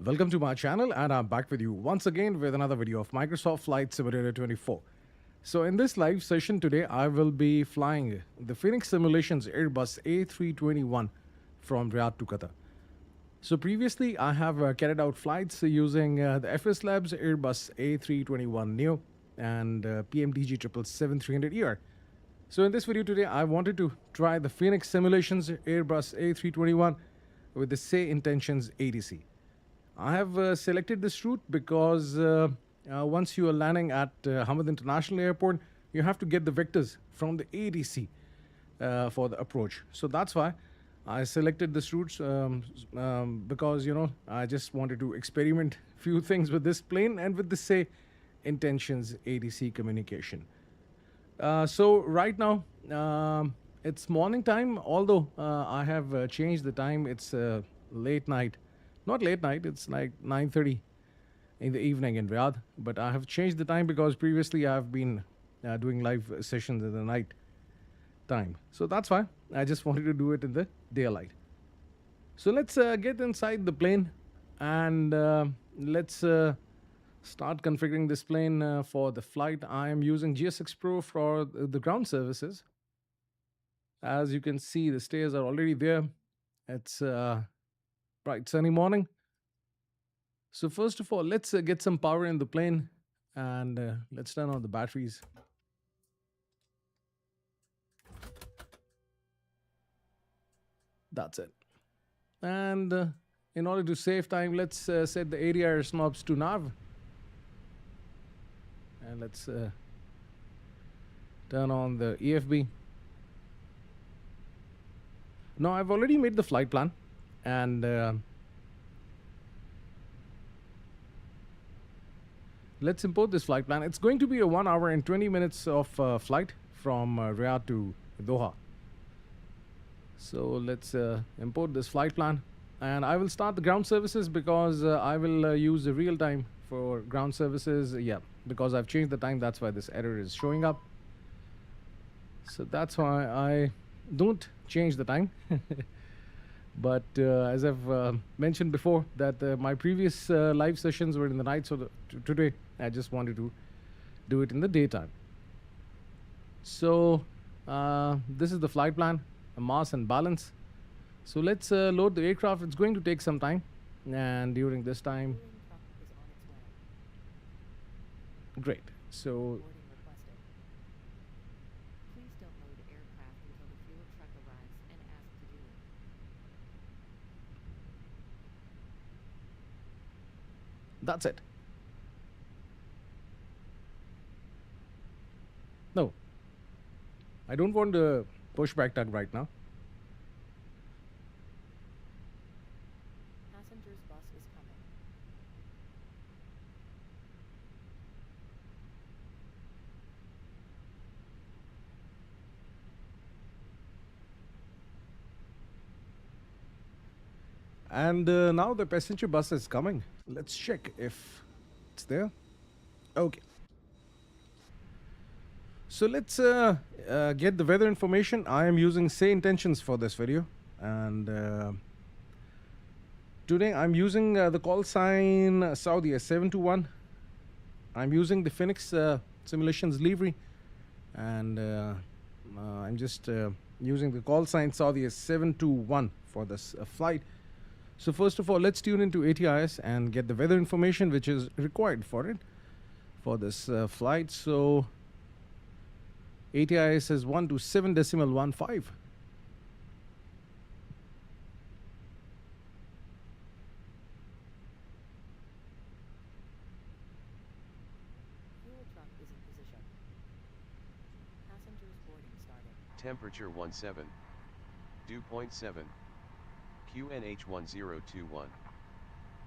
Welcome to my channel, and I'm back with you once again with another video of Microsoft Flight Simulator 24. So in this live session today, I will be flying the Fenix Simulations Airbus A321 from Riyadh to Qatar. So previously, I have carried out flights using the FS Labs Airbus A321 Neo and PMDG 777-300ER. So in this video today, I wanted to try the Fenix Simulations Airbus A321 with the Sayintentions ATC. I have selected this route because once you are landing at Hamad International Airport, you have to get the vectors from the ATC for the approach. So that's why I selected this route because, I just wanted to experiment few things with this plane and with the Sayintentions ATC communication. So right now, it's morning time, although I have changed the time. It's late night. Not late night, it's like 9:30 in the evening in Riyadh. But I have changed the time because previously I've been doing live sessions in the night time. So that's why I just wanted to do it in the daylight. So let's get inside the plane and let's start configuring this plane for the flight. I am using GS6 Pro for the ground services. As you can see, the stairs are already there. It's bright sunny morning. So first of all, let's get some power in the plane and let's turn on the batteries. That's it. And in order to save time, let's set the ADR knobs to nav. And let's turn on the EFB. Now I've already made the flight plan. And let's import this flight plan. It's going to be a 1 hour and 20 minutes of flight from Riyadh to Doha. So let's import this flight plan. And I will start the ground services because I will use the real time for ground services. Yeah, because I've changed the time. That's why this error is showing up. So that's why I don't change the time. But as I've mentioned before, that my previous live sessions were in the night, so today I just wanted to do it in the daytime. So this is the flight plan, mass and balance. So let's load the aircraft. It's going to take some time, and during this time, great. So that's it. No, I don't want the pushback tug right now. Passenger's bus is coming. And now the passenger bus is coming. Let's check if it's there. Okay. So let's get the weather information. I am using Sayintentions for this video. And today I'm using the call sign Saudi A721. I'm using the Fenix Simulations livery. And I'm just using the call sign Saudi A721 for this flight. So first of all, let's tune into ATIS and get the weather information which is required for it, for this flight. So ATIS is 127.15. Fuel truck is in position. Passengers boarding started. Temperature 17. Dew point 7. QNH 1021.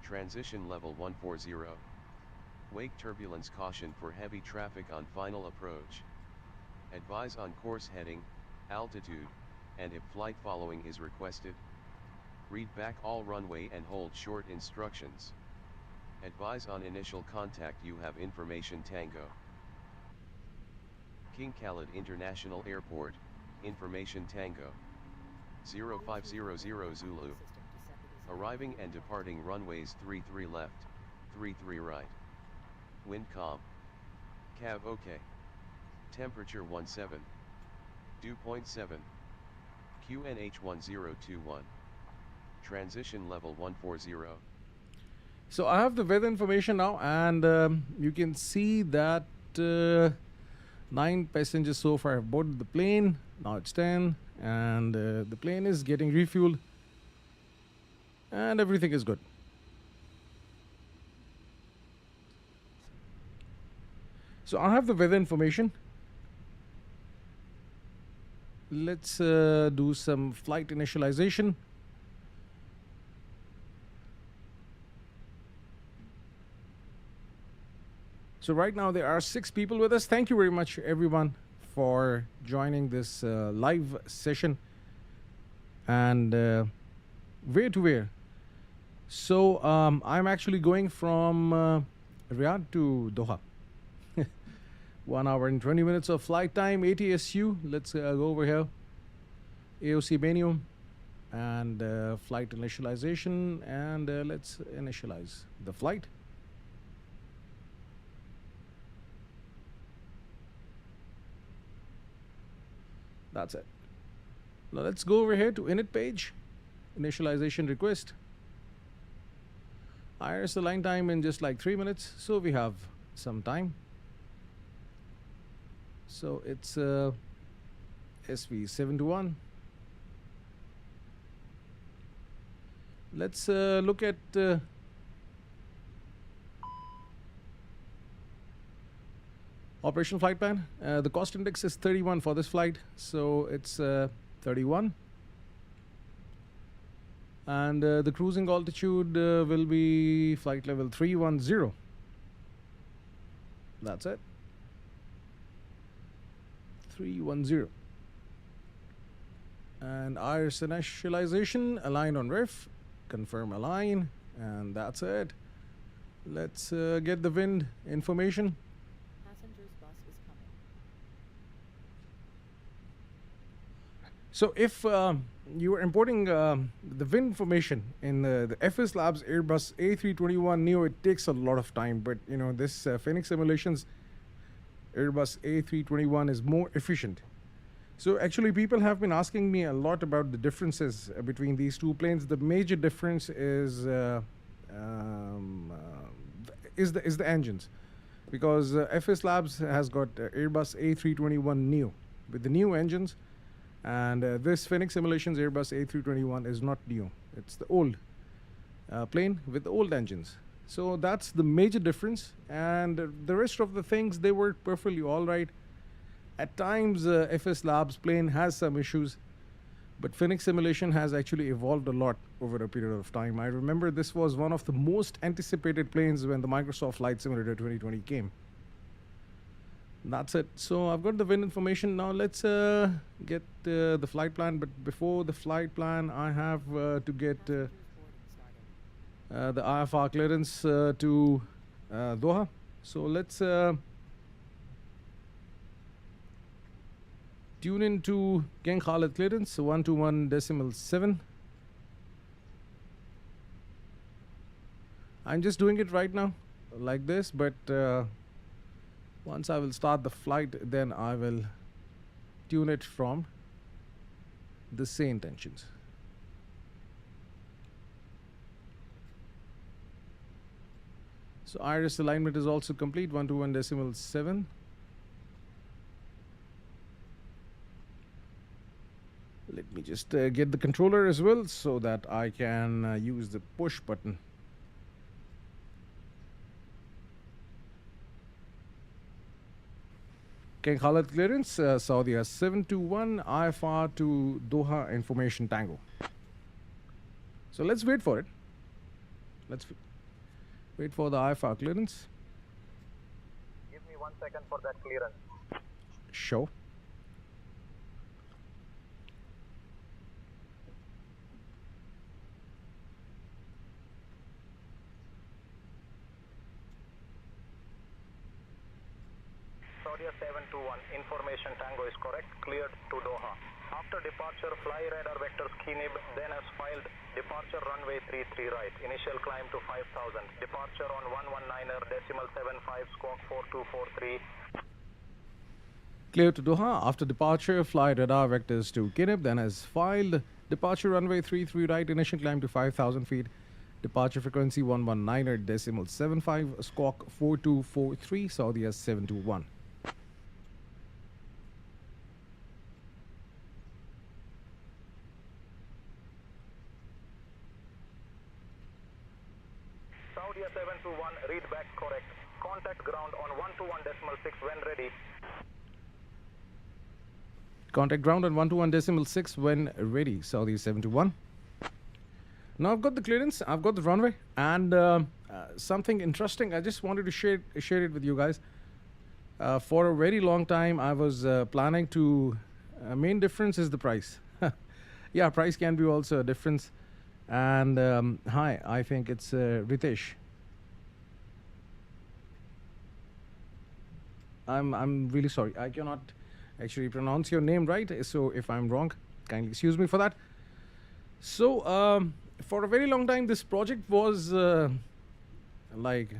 Transition level 140. Wake turbulence caution for heavy traffic on final approach. Advise on course heading, altitude, and if flight following is requested. Read back all runway and hold short instructions. Advise on initial contact. You have information Tango. King Khalid International Airport, information Tango. 0500 Zulu. Arriving and departing runways 33 left, 33 right. Wind calm. Cav OK. Temperature 17. Dew point 7. QNH1021. Transition level 140. So I have the weather information now, and you can see that 9 passengers so far have boarded the plane. Now it's 10, and the plane is getting refueled, and everything is good. So I have the weather information. Let's do some flight initialization. So right now there are 6 people with us. Thank you very much, everyone, for joining this live session. And where to where? So I'm actually going from Riyadh to Doha. 1 hour and 20 minutes of flight time. ATSU. Let's go over here. AOC menu and flight initialization. And let's initialize the flight. That's it. Now let's go over here to init page. Initialization request. IRS align time in just like 3 minutes. So we have some time. So it's SV721. Let's look at operational flight plan. The cost index is 31 for this flight, so it's 31. And the cruising altitude will be flight level 310. That's it. 310. And IRS initialization, align on ref, confirm align, and that's it. Let's get the wind information. Passengers bus is coming. So if you are importing the wind information in the FS Labs Airbus A321 Neo, it takes a lot of time, but you know, this Fenix Simulations Airbus A321 is more efficient. So actually people have been asking me a lot about the differences between these two planes. The major difference is the engines, because FS Labs has got Airbus A321 Neo with the new engines, and this Fenix Simulations Airbus A321 is not new. It's the old plane with the old engines. So that's the major difference, and the rest of the things, they work perfectly all right. At times FS Labs plane has some issues, but Fenix Simulation has actually evolved a lot over a period of time. I remember this was one of the most anticipated planes when the Microsoft Flight Simulator 2020 came. That's it. So I've got the wind information. Now let's get the flight plan, but before the flight plan I have to get Passengers boarding started. the IFR clearance to Doha. So let's tune into King Khalid clearance 121.7. I'm just doing it right now like this, but once I will start the flight, then I will tune it from the Sayintentions. So iris alignment is also complete, 121.7. Let me just get the controller as well so that I can use the push button. King Khalid clearance, Saudi 721 IFR to Doha Information Tango. So let's wait for it. Let's wait for the IFR clearance. Give me 1 second for that clearance. Show. Saudi 721, information Tango is correct, cleared to Doha. After departure, fly radar vectors KNIB, then as filed, departure runway 33 right, initial climb to 5000, departure on 119er decimal 75 squawk 4243. Clear to Doha. After departure, fly radar vectors to Kinib, then as filed. Departure runway 33 right, initial climb to 5,000 feet. Departure frequency 119er decimal 75, squawk 4243, Saudi S721. Saudi S721, read back correct. Contact ground on 121.6 when ready. Contact ground on 121.6 when ready, Saudi 721. Now I've got the clearance, I've got the runway, and something interesting. I just wanted to share it with you guys. For a very long time, I was planning to. Main difference is the price. Yeah, price can be also a difference. And hi, I think it's Ritesh. I'm really sorry. I cannot actually pronounce your name right. So if I'm wrong, kindly excuse me for that. So for a very long time, this project was like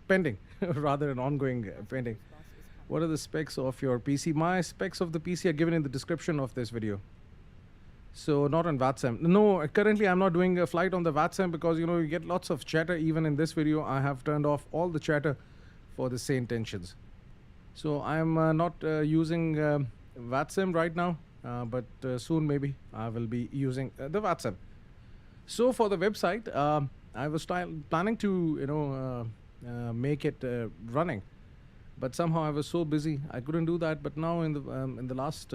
pending, rather an ongoing pending. Bus is coming. What are the specs of your PC? My specs of the PC are given in the description of this video. So not on VATSIM. No, currently I'm not doing a flight on the VATSIM because, you know, you get lots of chatter. Even in this video, I have turned off all the chatter for the Sayintentions. So I'm not using VATSIM right now, but soon maybe I will be using the VATSIM. So for the website, I was planning to, you know, make it running, but somehow I was so busy I couldn't do that. But now in the last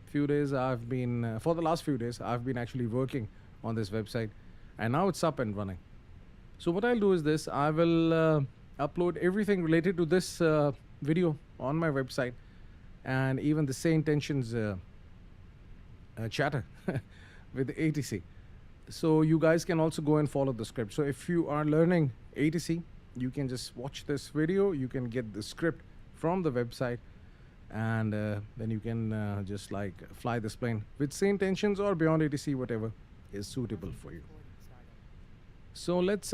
few days, I've been for the last few days I've been actually working on this website, and now it's up and running. So what I'll do is this: I will upload everything related to this video on my website, and even the Sayintentions chatter with the ATC. So you guys can also go and follow the script. So if you are learning ATC, you can just watch this video. You can get the script from the website, and then you can just like fly this plane with Sayintentions or beyond ATC, whatever is suitable for you. Recording started. So let's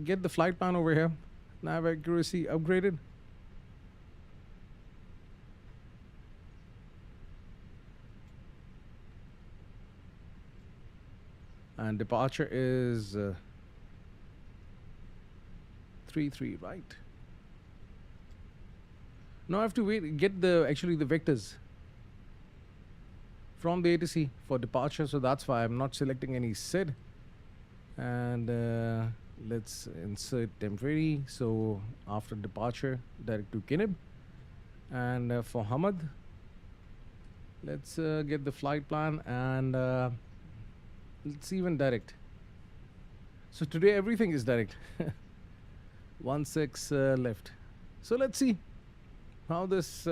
get the flight plan over here. Nav accuracy upgraded. And departure is 33 right. Now I have to get actually the vectors from the ATC for departure, so that's why I'm not selecting any SID. And let's insert temporary. So after departure, direct to Kinib. And for Hamad, let's get the flight plan, and let's even direct. So today everything is direct. 16 left. So let's see how this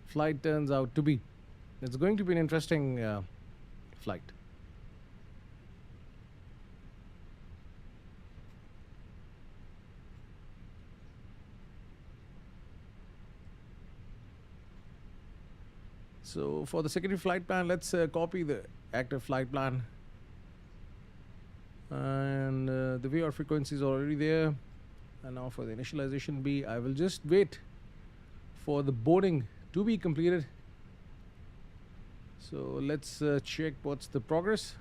flight turns out to be. It's going to be an interesting flight. So for the secondary flight plan, let's copy the active flight plan. And the VR frequency is already there. And now for the initialization B, I will just wait for the boarding to be completed. So let's check what's the progress.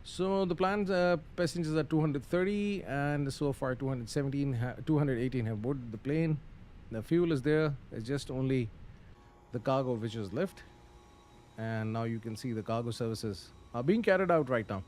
So the planned passengers are 230, and so far 218 have boarded the plane. The fuel is there. It's just only the cargo which is left. And now you can see the cargo services are being carried out right now.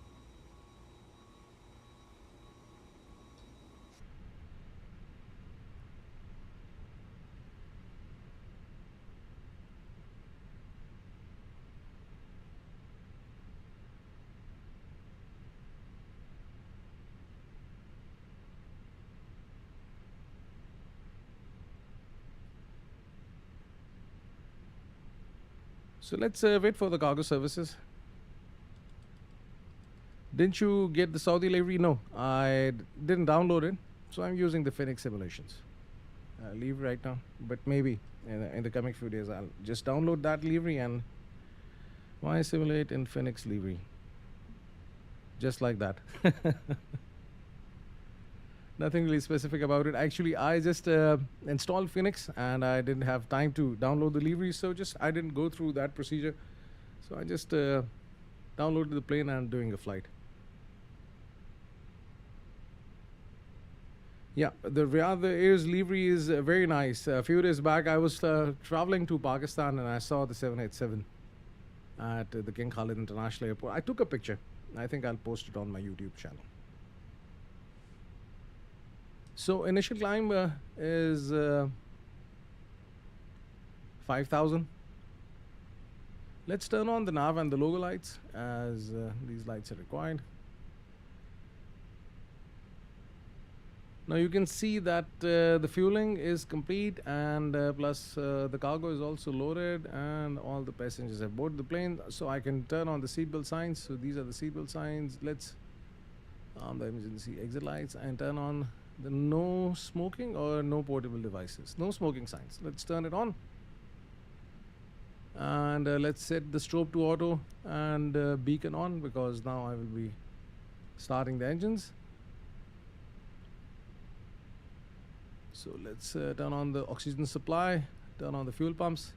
So let's wait for the cargo services. Didn't you get the Saudi livery? No, I didn't download it. So I'm using the Fenix Simulations. livery right now, but maybe in the coming few days I'll just download that livery and why simulate in Fenix livery, just like that. Nothing really specific about it. Actually, I just installed Phoenix and I didn't have time to download the livery, so just I didn't go through that procedure. So I just downloaded the plane and doing a flight. Yeah, the Riyadh Air's livery is very nice. A few days back, I was traveling to Pakistan and I saw the 787 at the King Khalid International Airport. I took a picture. I think I'll post it on my YouTube channel. So initial climb is 5,000. Let's turn on the nav and the logo lights as these lights are required. Now you can see that the fueling is complete and plus the cargo is also loaded and all the passengers have boarded the plane. So I can turn on the seatbelt signs. So these are the seatbelt signs. Let's the emergency exit lights and turn on the no smoking or no portable devices. No smoking signs. Let's turn it on. And let's set the strobe to auto and beacon on because now I will be starting the engines. So let's turn on the oxygen supply, turn on the fuel pumps,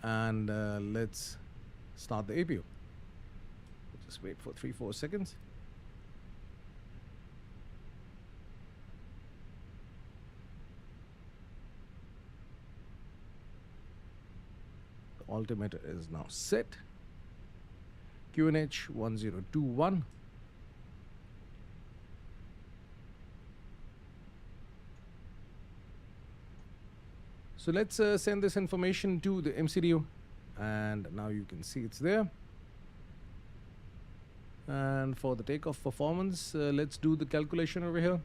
and let's start the APU. Just wait for 3-4 seconds. The altimeter is now set. QNH 1021. So let's send this information to the MCDU, and now you can see it's there. And for the takeoff performance, let's do the calculation over here.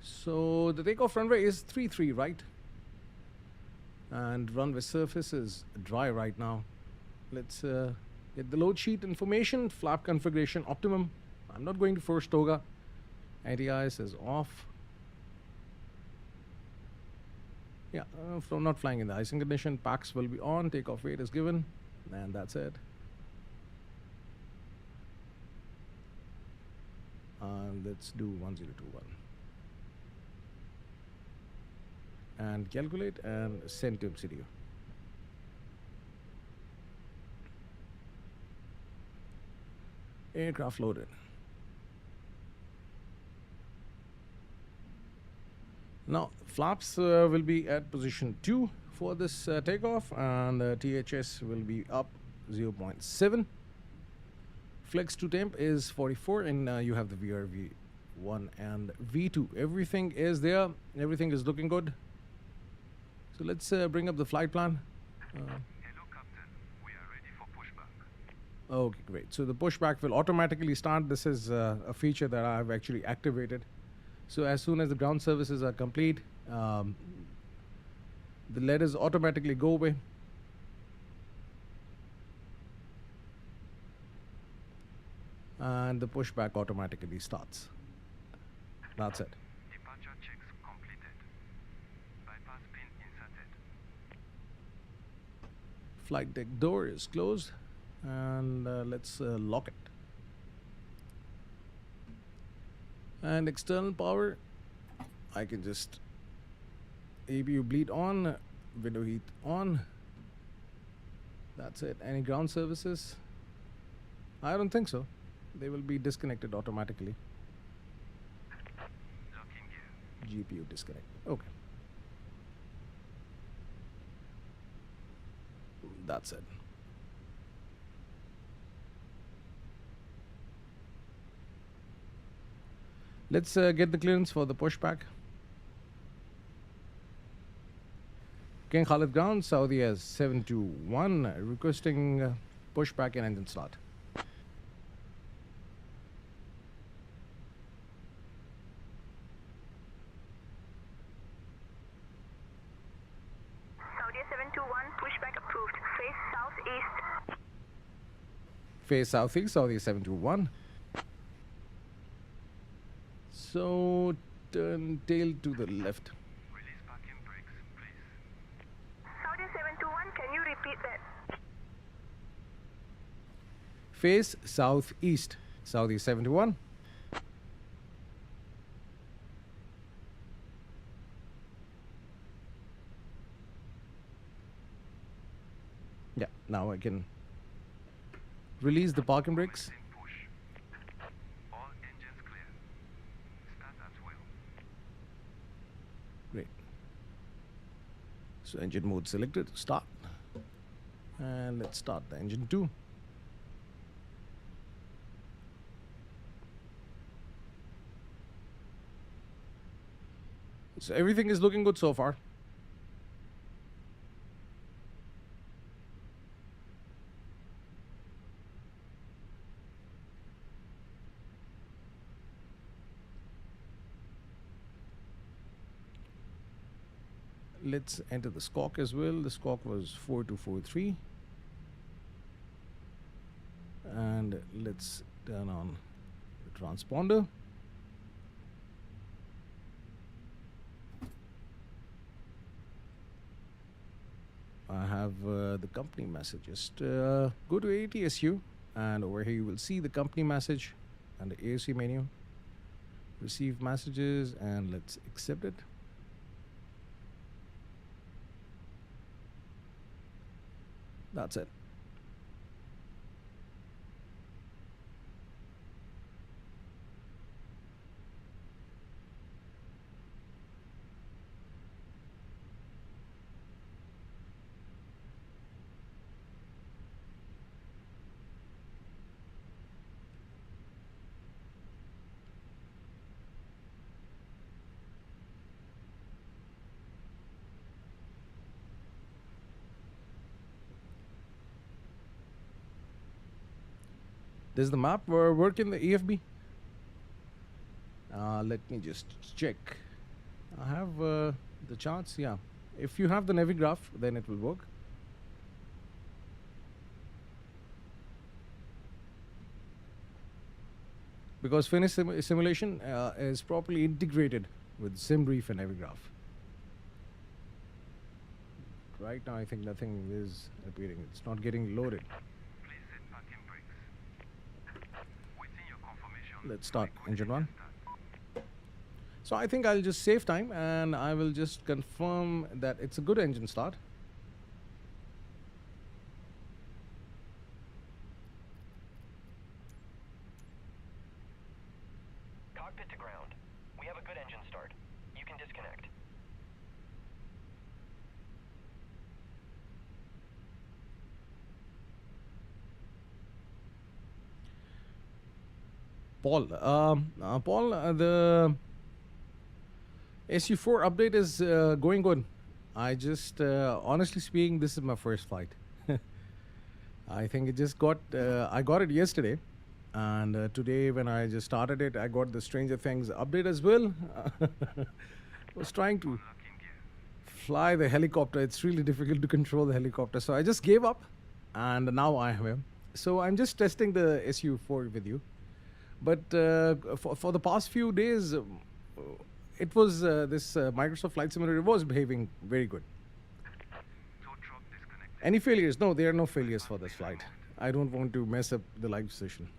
So the takeoff runway is 33, right? And runway surface is dry right now. Let's get the load sheet information. Flap configuration optimum. I'm not going to force toga. ATIS is off. Yeah, from not flying in the icing condition. Packs will be on. Takeoff weight is given, and that's it. Let's do 1021 and calculate and send to MCDU. Aircraft loaded. Now flaps will be at position 2 for this takeoff, and THS will be up 0.7. Flex to temp is 44, and you have the VRV1 and V2. Everything is there. Everything is looking good. So let's bring up the flight plan. Hello, Captain. We are ready for pushback. Okay, great. So the pushback will automatically start. This is a feature that I've actually activated. So as soon as the ground services are complete, the letters automatically go away. And the pushback automatically starts. That's it. Departure checks completed. Bypass pin inserted. Flight deck door is closed, and let's lock it. And external power, I can just APU bleed on, window heat on. That's it. Any ground services? I don't think so. They will be disconnected automatically. Locking gear. GPU disconnect. Okay. That's it. Let's get the clearance for the pushback. King Khalid ground, Saudi as 721, requesting pushback and engine start. Saudi 721, pushback approved. Face southeast. Face southeast, Saudi 721. So turn tail to the left. Release parking brakes, please. Saudi 721, can you repeat that? Face southeast. Saudi 71. Yeah, now I can release the parking brakes. Engine push. All engines clear. Start at will. Great. So engine mode selected, start. And let's start the engine 2. So everything is looking good so far. Let's enter the squawk as well. The squawk was 4243. And let's turn on the transponder. I have the company messages. Go to ATSU, and over here you will see the company message and the AOC menu. Receive messages, and let's accept it. That's it. Does the map work in the EFB? Let me just check. I have the charts. Yeah, if you have the Navigraph, then it will work. Because Fenix Simulation is properly integrated with SimBrief and Navigraph. Right now, I think nothing is appearing. It's not getting loaded. Please set parking brakes. Waiting your confirmation. Let's start engine 1. Start. So I think I'll just save time and I will just confirm that it's a good engine start. Cockpit to ground. We have a good engine start. You can disconnect. Paul, the SU4 update is going good. I just, honestly speaking, this is my first flight. I think it just got, I got it yesterday. And today when I just started it, I got the Stranger Things update as well. Was trying to Locking gear. fly the helicopter. It's really difficult to control the helicopter. So I just gave up and now I am. So I'm just testing the SU4 with you. But for the past few days, it was this Microsoft Flight Simulator was behaving very good. Tow truck disconnected. Any failures? No, there are no failures for this flight. I don't want to mess up the live session.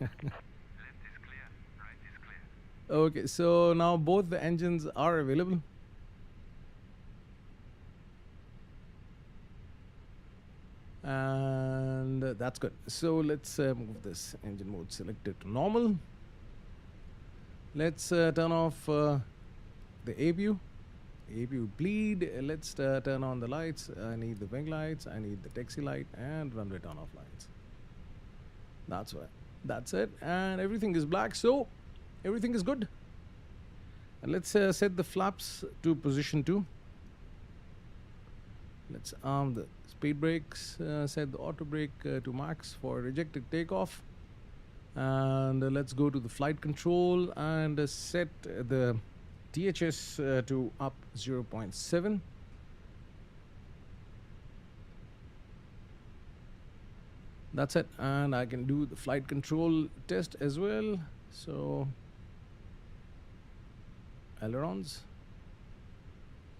Left is clear. Right is clear. Okay, so now both the engines are available. And that's good. So let's move this engine mode selected to normal. Let's turn off the ABU. ABU bleed. Let's turn on the lights. I need the wing lights. I need the taxi light and runway turn off lights. That's what. That's it. And everything is black. So everything is good. And let's set the flaps to position 2. Let's arm the speed brakes, set the auto brake to max for rejected takeoff. And let's go to the flight control and set the THS to up 0.7. That's it. And I can do the flight control test as well. So ailerons,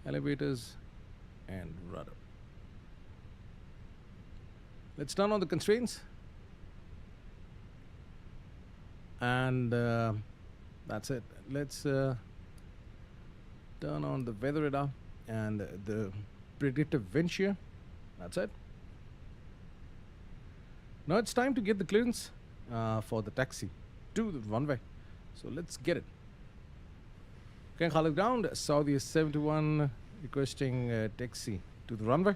elevators, and rudder. Let's turn on the constraints. And that's it. Let's turn on the weather radar and the predictive wind shear. That's it. Now it's time to get the clearance for the taxi to the runway. So let's get it. King Khalid ground, Saudi 71 requesting taxi to the runway.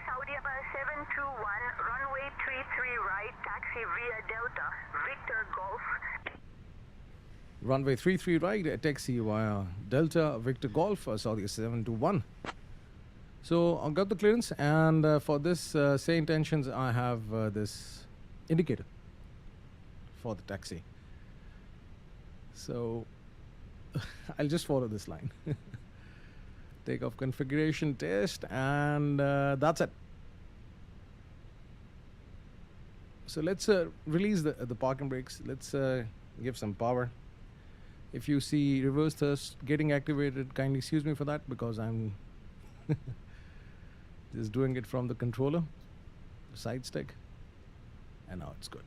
Saudi 721, runway 33 right, taxi via Delta, Victor Golf. Runway 33 right, taxi via Delta, Victor Golf, Saudi 721. So I got the clearance, and for this Sayintentions, I have this indicator for the taxi. So I'll just follow this line. Takeoff configuration test, and that's it. So let's release the parking brakes. Let's give some power. If you see reverse thrust getting activated, kindly excuse me for that, because I'm just doing it from the controller, the side stick, and now it's good.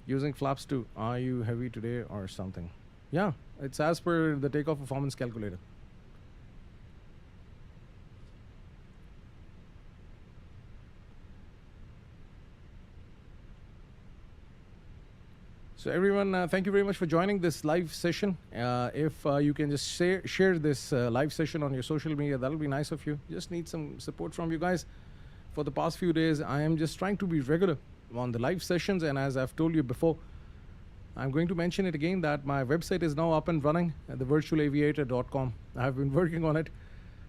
Using flaps too. Are you heavy today or something? Yeah, it's as per the takeoff performance calculator. So everyone, thank you very much for joining this live session. If you can just share this live session on your social media, that'll be nice of you. Just need some support from you guys. For the past few days, I am just trying to be regular on the live sessions, and as I've told you before, I'm going to mention it again that my website is now up and running at thevirtualaviator.com. I've been working on it.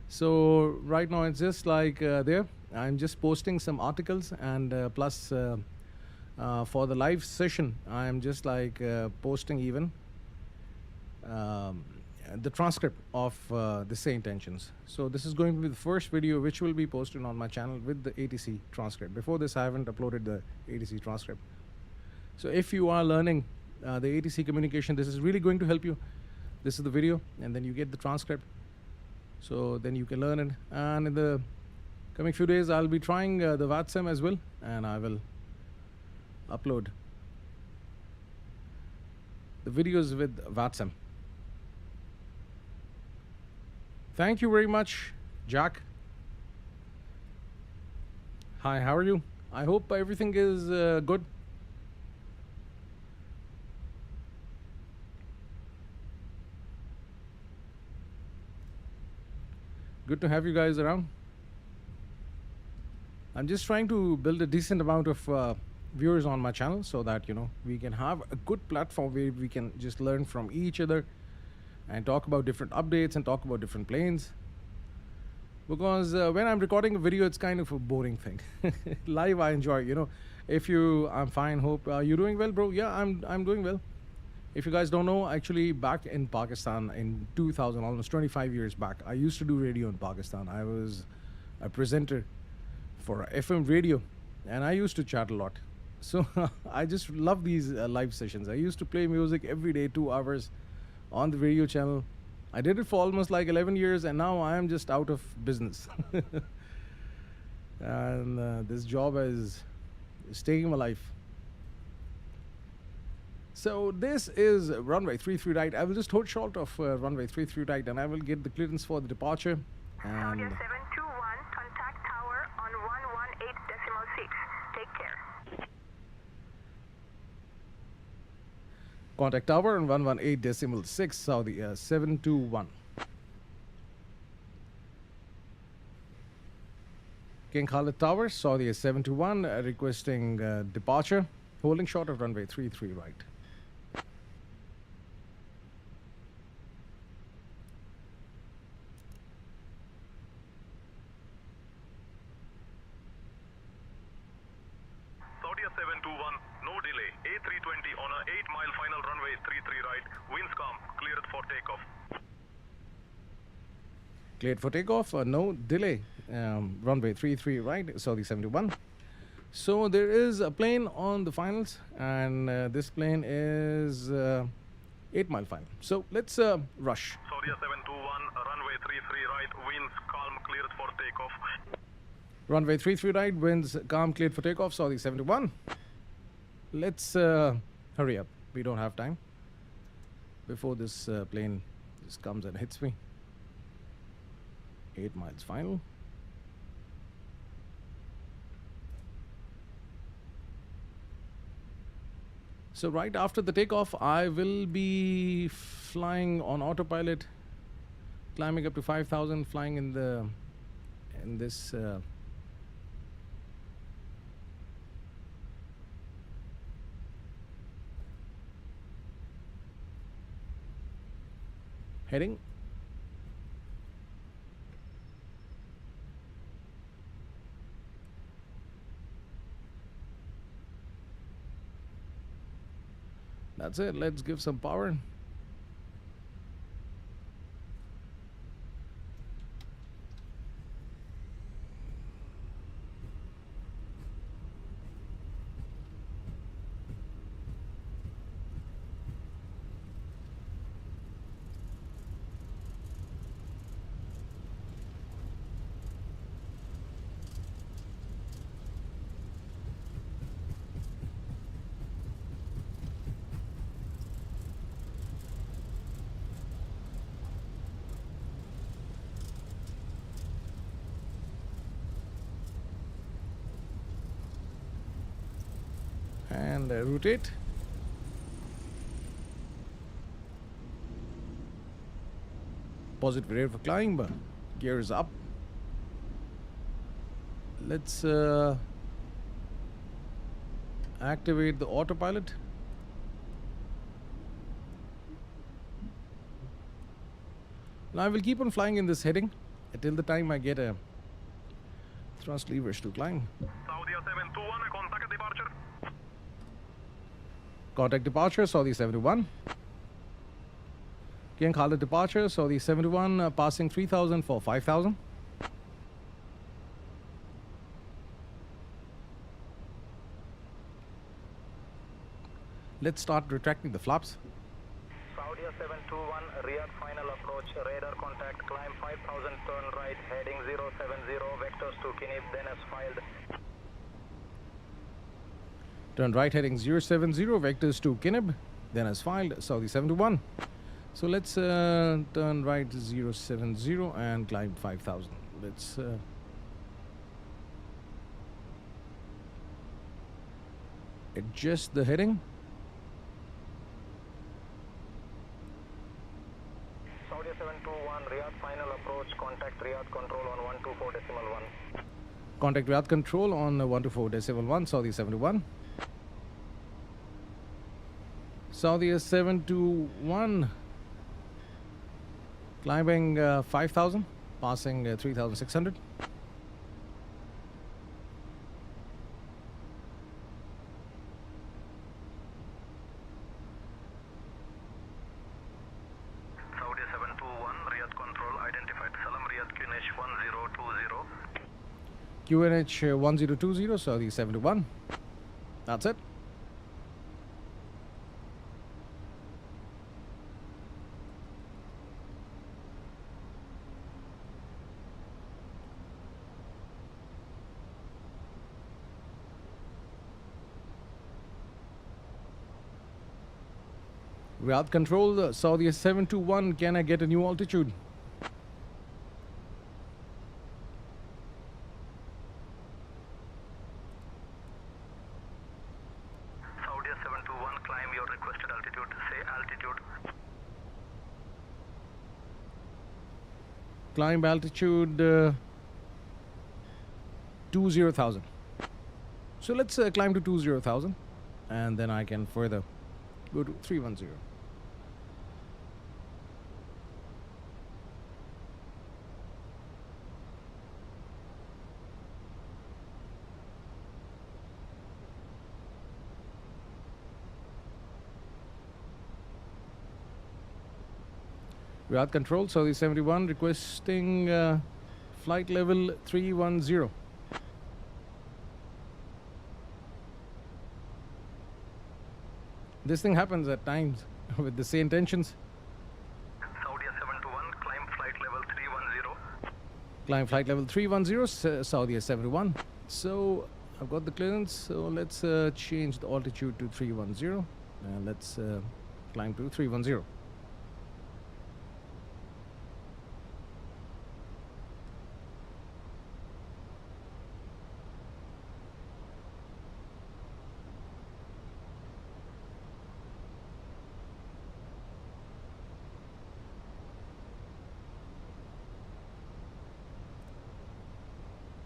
So right now it's just like there. I'm just posting some articles, and plus for the live session, I'm just like posting even the transcript of the Sayintentions. So this is going to be the first video which will be posted on my channel with the ATC transcript. Before this, I haven't uploaded the ATC transcript. So if you are learning the ATC communication, this is really going to help you. This is the video, and then you get the transcript. So then you can learn it. And in the coming few days, I'll be trying the VRAM as well, and I will upload the videos with VRAM. Thank you very much, Jack. Hi, how are you? I hope everything is good. Good to have you guys around. I'm just trying to build a decent amount of viewers on my channel, so that we can have a good platform where we can just learn from each other and talk about different updates and talk about different planes. Because when I'm recording a video, it's kind of a boring thing. Live, I enjoy. If I'm fine. Hope you're doing well, bro. Yeah, I'm doing well. If you guys don't know, actually back in Pakistan in 2000, almost 25 years back, I used to do radio in Pakistan. I was a presenter for FM radio, and I used to chat a lot. So I just love these live sessions. I used to play music every day, 2 hours on the radio channel. I did it for almost like 11 years, and now I am just out of business. And this job is taking my life. So this is runway 33 right. I will just hold short of runway 33 right, and I will get the clearance for the departure. Saudi And 721, contact tower on 118.6. Take care. contact tower on 118.6, Saudi 721. King Khalid Tower, Saudi 721, requesting departure, holding short of runway 33 right. Saudi 721, 721, no delay. A320 on a 8-mile final runway 33 right. Winds calm, cleared for takeoff. Cleared for takeoff, no delay. Runway 33 right, Saudi 71. So there is a plane on the finals, and this plane is 8-mile final. So let's rush. Saudi 721, runway 33 right. Winds calm, cleared for takeoff. Runway 33 right, winds calm, cleared for takeoff, Saudi 71. Let's hurry up. We don't have time before this plane just comes and hits me. 8 miles final. So right after the takeoff, I will be flying on autopilot, climbing up to 5,000, flying in this heading. That's it. Let's give some power. And rotate. Positive rate for climb. Gear is up. Let's activate the autopilot. Now I will keep on flying in this heading until the time I get a thrust levers to climb. Saudi 721, contact departure. Contact departure, Saudi 71. King Khalid departure, Saudi 71, passing 3,000 for 5,000. Let's start retracting the flaps. Saudi 721, Riyadh final approach, radar contact, climb 5,000, turn right, heading 070, vectors to Kinib, then as filed. Turn right heading 070, vectors to Kinib, then as filed, Saudi 71. So let's turn right 070 and climb 5,000. Let's adjust the heading. Saudi 721, Riyadh final approach, contact Riyadh control on 124.1. Contact Riyadh control on 124.1, Saudi 71. Saudi 721, climbing 5,000, passing 3,600. Saudi 721, Riyadh control, identified Salam Riyadh QNH 1020. QNH 1020, Saudi 71. That's it. Riyadh control, Saudi 721, can I get a new altitude? Saudi 721, climb your requested altitude, say altitude. Climb altitude 20,000. So let's climb to 20,000 and then I can further go to 310. Riyadh Control, Saudi 71, requesting flight level 310. This thing happens at times with the Sayintentions. Saudi 721, climb flight level 310. Climb flight level 310, Saudi 71. So I've got the clearance, so let's change the altitude to 310 and let's climb to 310.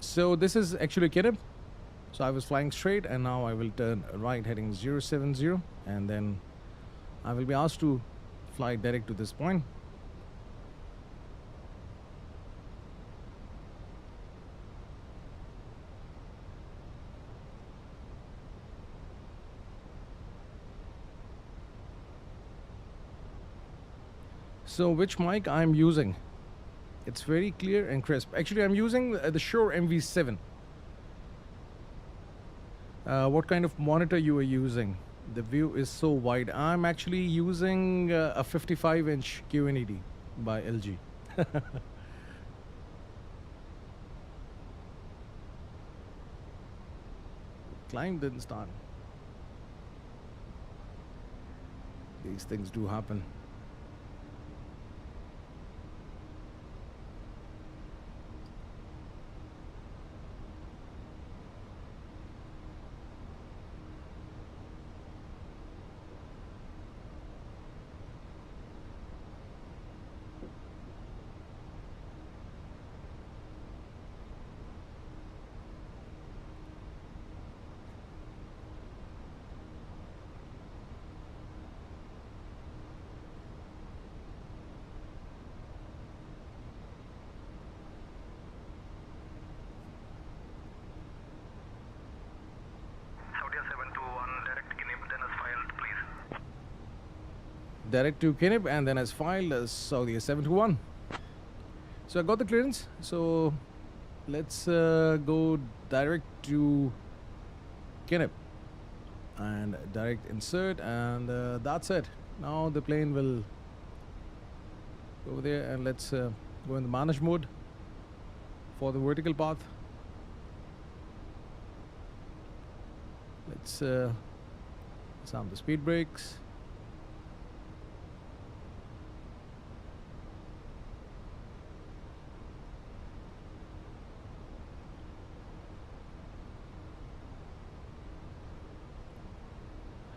So this is actually Kinib. So I was flying straight and now I will turn right heading 070 and then I will be asked to fly direct to this point. So which mic I'm using? It's very clear and crisp. Actually, I'm using the Shure MV7. What kind of monitor you are using? The view is so wide. I'm actually using a 55-inch QNED by LG. Climb didn't start. These things do happen. Direct to Kinib and then as filed as Saudi 721. So I got the clearance. So let's go direct to Kinib and direct insert, and that's it. Now the plane will go over there, and let's go in the manage mode for the vertical path. Let's sound the speed brakes.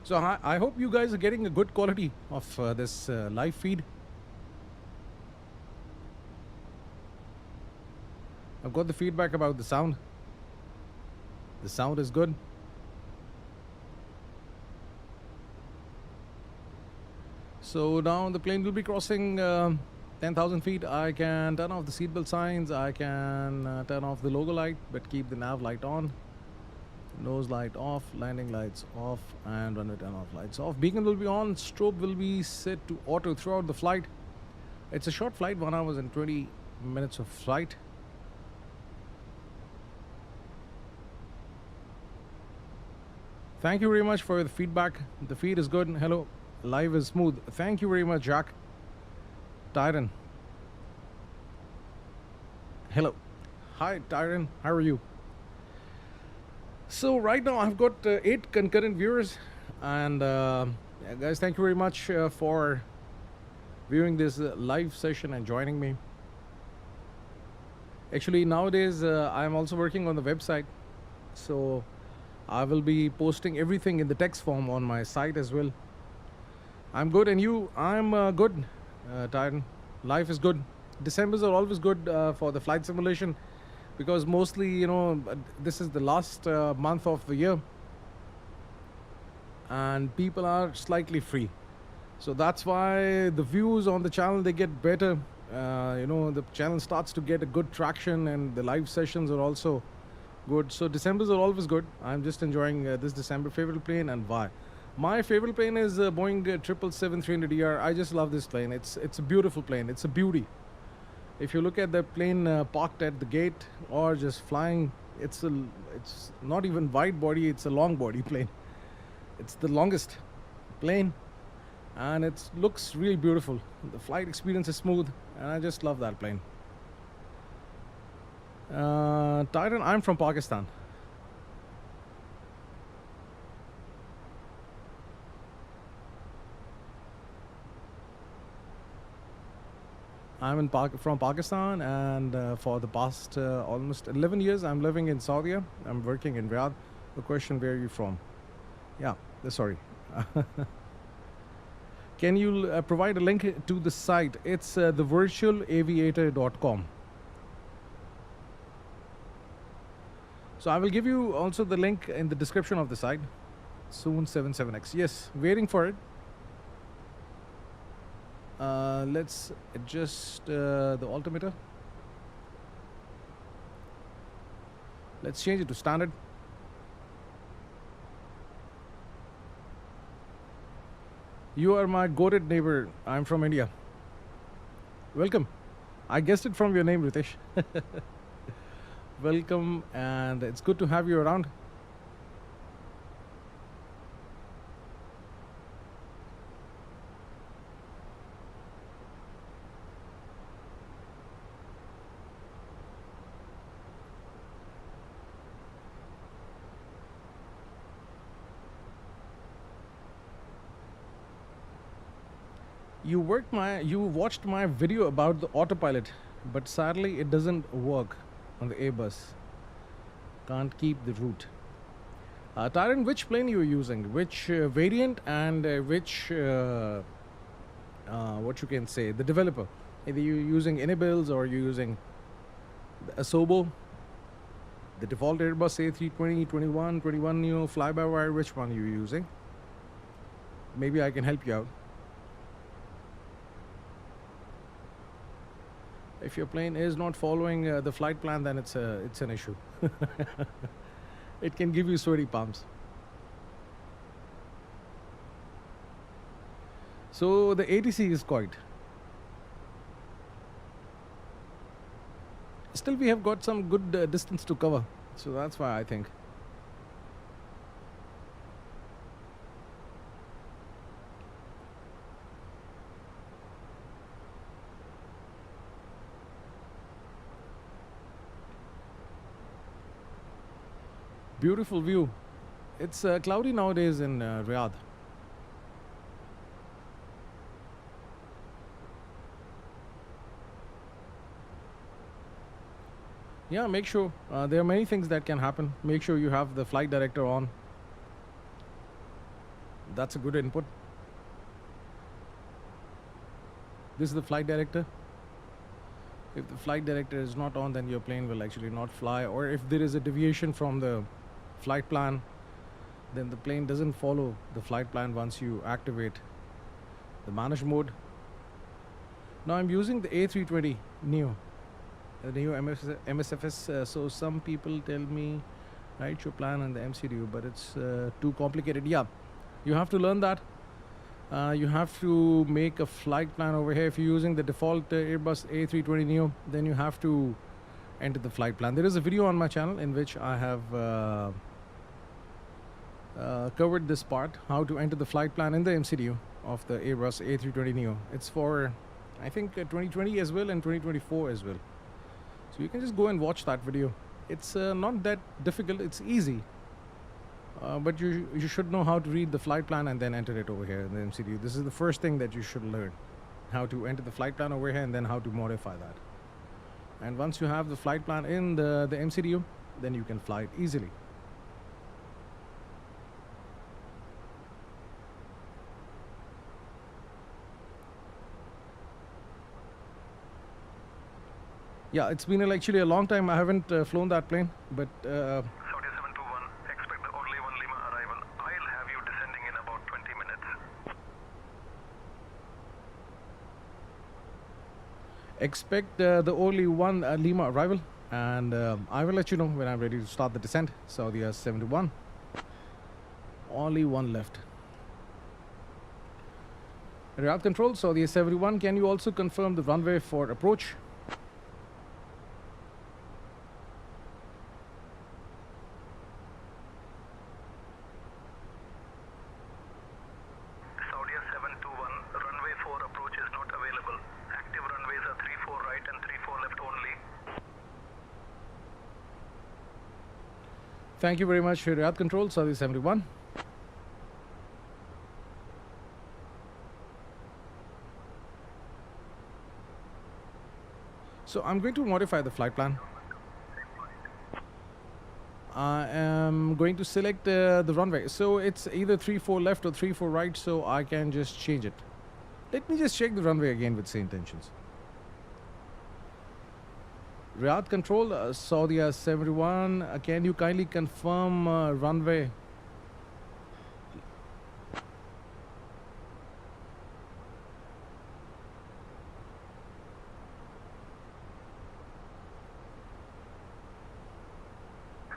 So I hope you guys are getting a good quality of this live feed. I've got the feedback about the sound. The sound is good. So now the plane will be crossing 10,000 feet. I can turn off the seatbelt signs. I can turn off the logo light, but keep the nav light on. Nose light off, landing lights off, and runway turn off lights off. Beacon will be on, strobe will be set to auto throughout the flight. It's a short flight, 1 hour and 20 minutes of flight. Thank you very much for the feedback. The feed is good. Hello, live is smooth. Thank you very much, Jack. Tyron. Hello. Hi, Tyron. How are you? So right now I've got 8 concurrent viewers, and yeah, guys, thank you very much for viewing this live session and joining me. Actually, nowadays I'm also working on the website, so I will be posting everything in the text form on my site as well. I'm good, and you? I'm good, Tyron. Life is good. Decembers are always good for the flight simulation, because mostly, you know, this is the last month of the year and people are slightly free. So that's why the views on the channel, they get better. You know, the channel starts to get a good traction, and the live sessions are also good. So Decembers are always good. I'm just enjoying this December. Favorite plane and why? My favorite plane is Boeing 777-300ER. I just love this plane. It's a beautiful plane. It's a beauty. If you look at the plane parked at the gate or just flying, it's not even wide body. It's a long body plane. It's the longest plane, and it looks really beautiful. The flight experience is smooth, and I just love that plane. Titan, I'm from Pakistan. I'm from Pakistan, and for the past almost 11 years, I'm living in Saudi. I'm working in Riyadh. The question, where are you from? Yeah, sorry. Can you provide a link to the site? It's thevirtualaviator.com. So I will give you also the link in the description of the site. Soon 77X. Yes, waiting for it. Let's adjust the altimeter. Let's change it to standard. You are my goated neighbor. I'm from India. Welcome. I guessed it from your name, Ritesh. Welcome, and it's good to have you around. You watched my video about the autopilot, but sadly it doesn't work on the Airbus. Can't keep the route. Tyrant, which plane you are using? Which variant and which what you can say, the developer? Either you're using Enables or you're using the Asobo, the default Airbus A320, 21, 21 Neo, fly-by-wire. Which one are you using? Maybe I can help you out. If your plane is not following the flight plan, then it's an issue. It can give you sweaty palms. So the ATC is quite. Still, we have got some good distance to cover. So that's why I think. Beautiful view. It's cloudy nowadays in Riyadh. Yeah, make sure there are many things that can happen. Make sure you have the flight director on. That's a good input. This is the flight director. If the flight director is not on, then your plane will actually not fly. Or if there is a deviation from the flight plan, then the plane doesn't follow the flight plan once you activate the manage mode. Now I'm using the A320 Neo, the Neo MSFS. So some people tell me write your plan on the MCDU, but it's too complicated. Yeah, you have to learn that. You have to make a flight plan over here. If you're using the default Airbus A320 Neo, then you have to enter the flight plan. There is a video on my channel in which I have covered this part, how to enter the flight plan in the MCDU of the Airbus A320 Neo. It's for, I think, 2020 as well and 2024 as well. So you can just go and watch that video. It's not that difficult. It's easy. But you should know how to read the flight plan and then enter it over here in the MCDU. This is the first thing that you should learn. How to enter the flight plan over here and then how to modify that. And once you have the flight plan in the MCDU, then you can fly it easily. Yeah, it's been actually a long time. I haven't flown that plane, but Saudi 721, expect the only one Lima arrival. I'll have you descending in about 20 minutes. expect the only one Lima arrival, and I will let you know when I'm ready to start the descent. Saudi 71. Only one left. Riyadh Control, Saudi S71, can you also confirm the runway for approach? Saudi 721, runway 4 approach is not available. Active runways are 34 right and 34 left only. Thank you very much, Riyadh Control, Saudi 71. So I'm going to modify the flight plan. I am going to select the runway. So it's either 34 left or 34 right, so I can just change it. Let me just check the runway again with Sayintentions. Riyadh Control, Saudi 71, can you kindly confirm runway?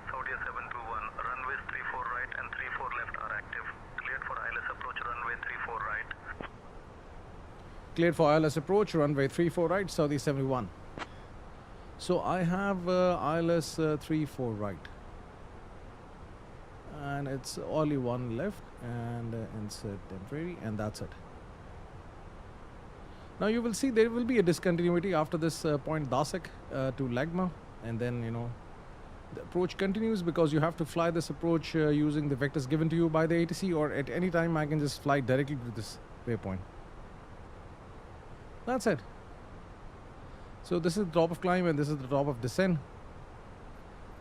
Saudi 721, runways 34 right and 34 left are active. Cleared for ILS approach runway 34 right. Cleared for ILS approach, runway 34 right, Saudi 71. So I have ILS 34 right. And it's only one left, and insert temporary, and that's it. Now you will see there will be a discontinuity after this point Dasek to Lagma, and then the approach continues because you have to fly this approach using the vectors given to you by the ATC, or at any time I can just fly directly to this waypoint. That's it. So this is the top of climb and this is the top of descent.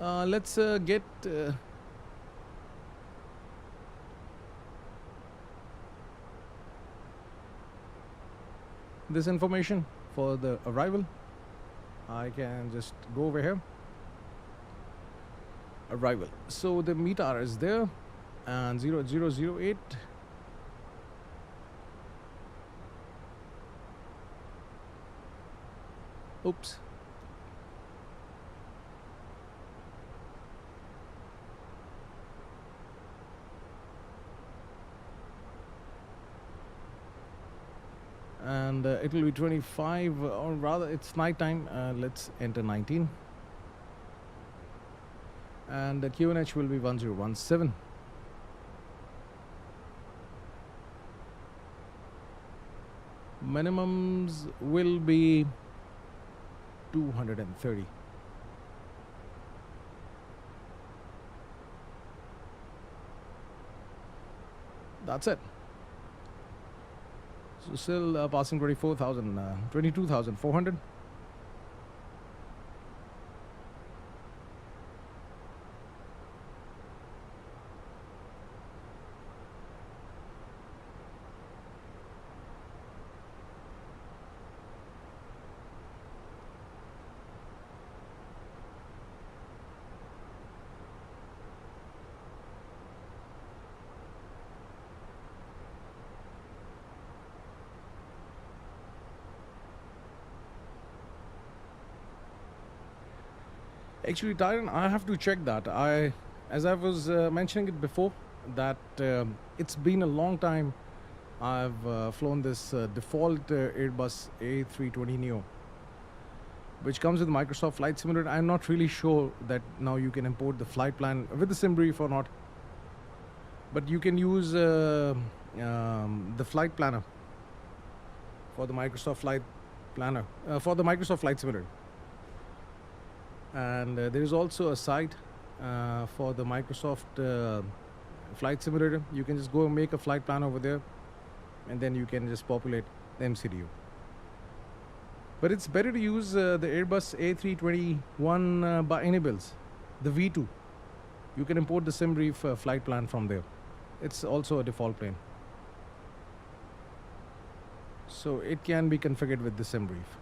Let's get this information for the arrival. I can just go over here. Arrival. So the METAR is there, and 0008. Oops. And it will be 25, or rather it's night time. Let's enter 19. And the QNH will be 1017. Minimums will be 230. That's it. So still passing 22,400. Actually, Tyron, I have to check that. As I was mentioning it before, that it's been a long time I've flown this default Airbus A320neo, which comes with Microsoft Flight Simulator. I'm not really sure that now you can import the flight plan with the sim brief or not, but you can use the flight planner for the Microsoft Flight Planner for the Microsoft Flight Simulator. And there is also a site for the Microsoft Flight Simulator. You can just go and make a flight plan over there, and then you can just populate the MCDU. But it's better to use the Airbus A321 by any builds, the V2. You can import the SimBrief flight plan from there. It's also a default plane, so it can be configured with the SimBrief.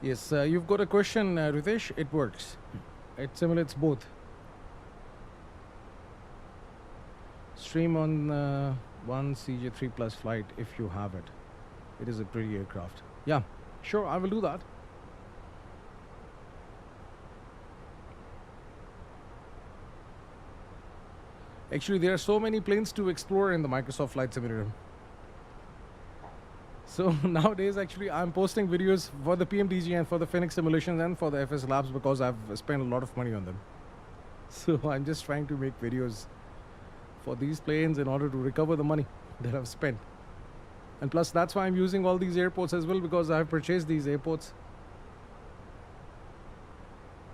Yes, you've got a question, Ritesh. It works. It simulates both. Stream on one CJ3 Plus flight if you have it. It is a pretty aircraft. Yeah, sure, I will do that. Actually, there are so many planes to explore in the Microsoft Flight Simulator. So nowadays, actually, I'm posting videos for the PMDG and for the Fenix Simulations and for the FS Labs because I've spent a lot of money on them. So I'm just trying to make videos for these planes in order to recover the money that I've spent. And plus, that's why I'm using all these airports as well, because I've purchased these airports.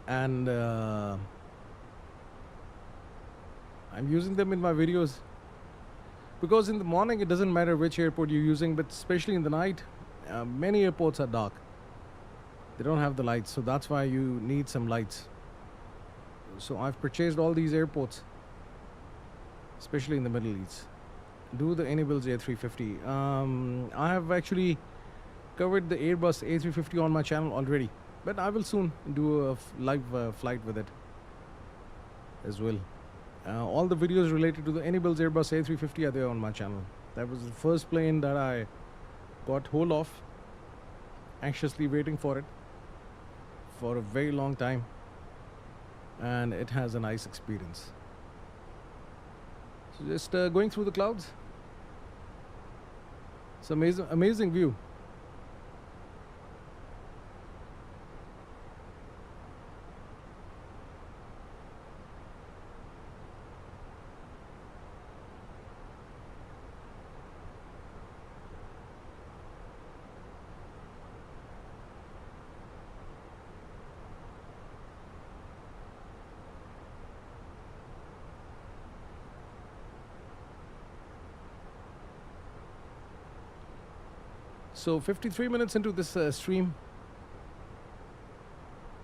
And I'm using them in my videos. Because in the morning, it doesn't matter which airport you're using, but especially in the night, many airports are dark. They don't have the lights, so that's why you need some lights. So I've purchased all these airports, especially in the Middle East. Do the Enable's A350. I have actually covered the Airbus A350 on my channel already, but I will soon do a live flight with it as well. All the videos related to the Enable's Airbus A350 are there on my channel. That was the first plane that I got hold of, anxiously waiting for it for a very long time, and it has a nice experience. So just going through the clouds. It's amazing view. So 53 minutes into this stream,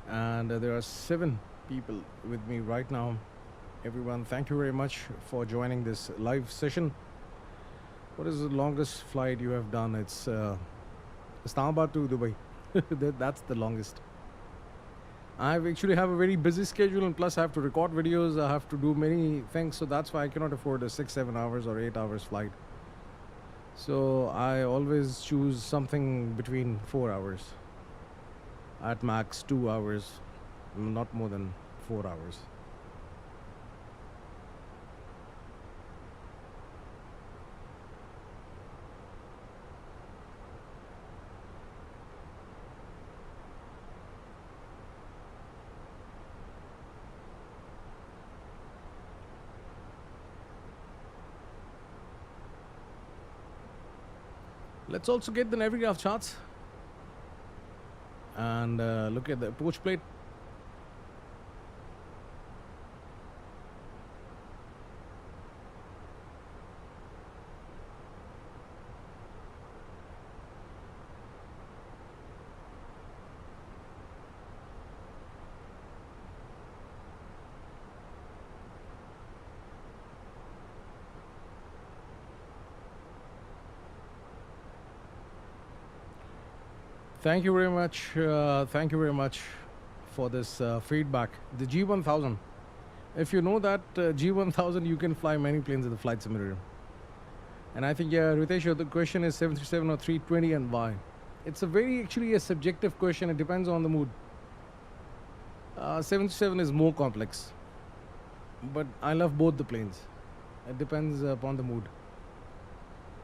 and there are 7 people with me right now. Everyone, thank you very much for joining this live session. What is the longest flight you have done? It's Islamabad to Dubai. That's the longest. I actually have a very busy schedule, and plus I have to record videos, I have to do many things, so that's why I cannot afford a 6-7 hours or 8 hours flight. So I always choose something between 4 hours, at max 2 hours, not more than 4 hours. Let's also get the Navigraph charts and look at the approach plate. Thank you very much. Thank you very much for this feedback. The G1000. If you know that G1000, you can fly many planes in the flight simulator. And I think, yeah, Ritesh, the question is 737 or 320 and why? It's actually a subjective question. It depends on the mood. 737 is more complex. But I love both the planes. It depends upon the mood.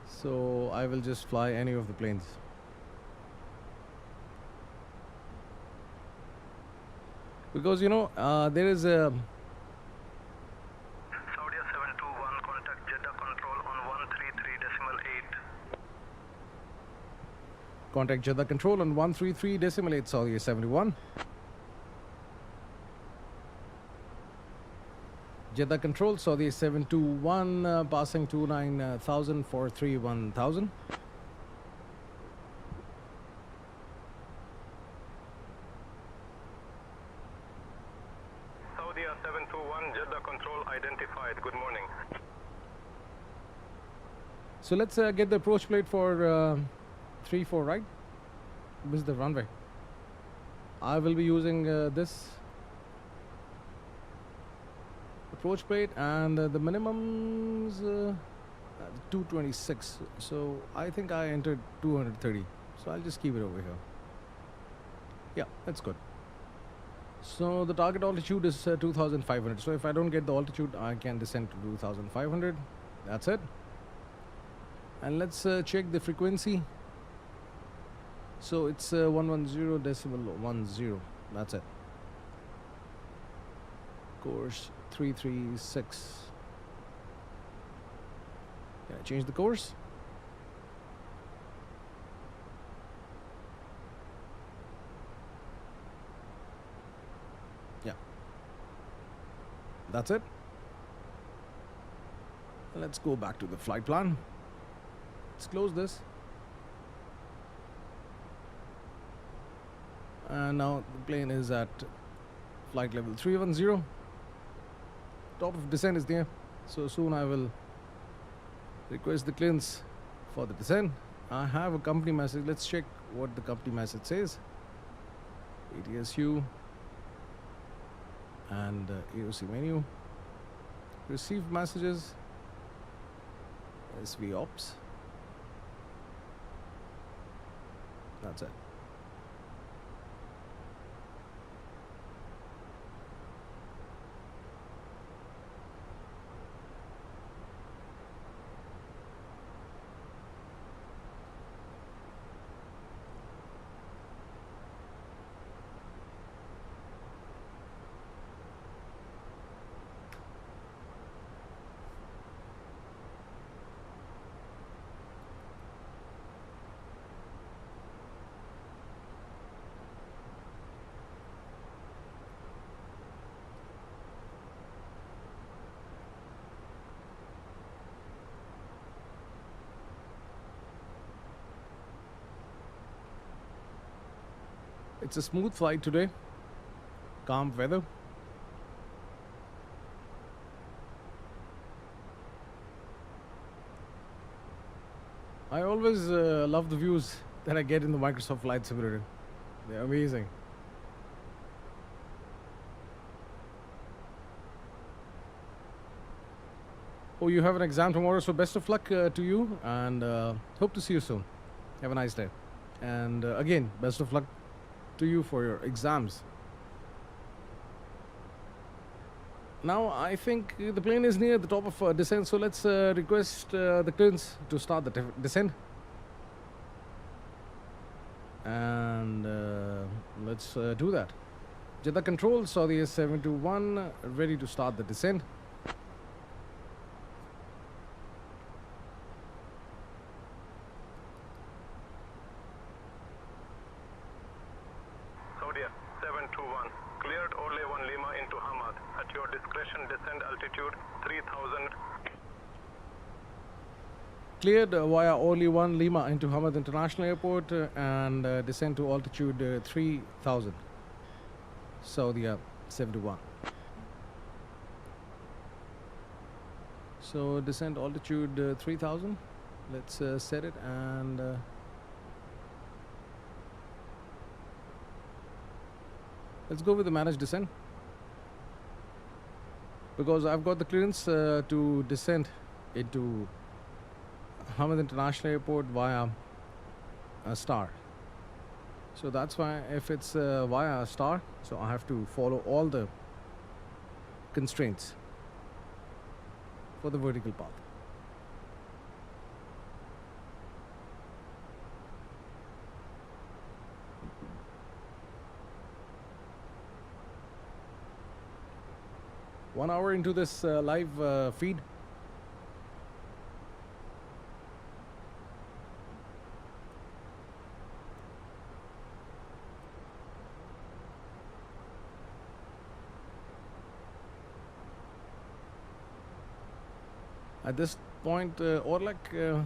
So I will just fly any of the planes. Because, you know, there is a... Saudi 721, contact Jeddah control on 133.8. Contact Jeddah control on 133.8, Saudi 71. Jeddah control, Saudi 721, passing 29,000 for 31,000. Saudi 721, Jeddah control identified. Good morning. So let's get the approach plate for 34, right? This is the runway. I will be using this approach plate, and the minimum's 226. So I think I entered 230. So I'll just keep it over here. Yeah, that's good. So the target altitude is 2,500. So if I don't get the altitude, I can descend to 2,500. That's it. And let's check the frequency. So it's 110.10. That's it. Course 336. Can I change the course? Yeah. That's it. Let's go back to the flight plan. Let's close this. And now the plane is at flight level 310. Top of descent is there. So soon I will request the clearance for the descent. I have a company message. Let's check what the company message says. ATSU and AOC menu. Received messages. SV ops. That's it. It's a smooth flight today. Calm weather. I always love the views that I get in the Microsoft Flight Simulator. They're amazing. Oh, you have an exam tomorrow, so best of luck to you, and hope to see you soon. Have a nice day. And again, best of luck to you for your exams. Now I think the plane is near the top of descent, so let's request the clearance to start the descent. And let's do that. Jeddah Control, Saudi S721, ready to start the descent. Saudi 721, cleared Orly 1 Lima into Hamad. At your discretion, descend altitude 3000. Cleared via Orly 1 Lima into Hamad International Airport and descend to altitude 3000. Saudi 721. So descend altitude 3000. Let's set it and let's go with the managed descent, because I've got the clearance to descend into Hamad International Airport via a star. So that's why if it's via a star, so I have to follow all the constraints for the vertical path. One hour into this live feed. At this point, Orlak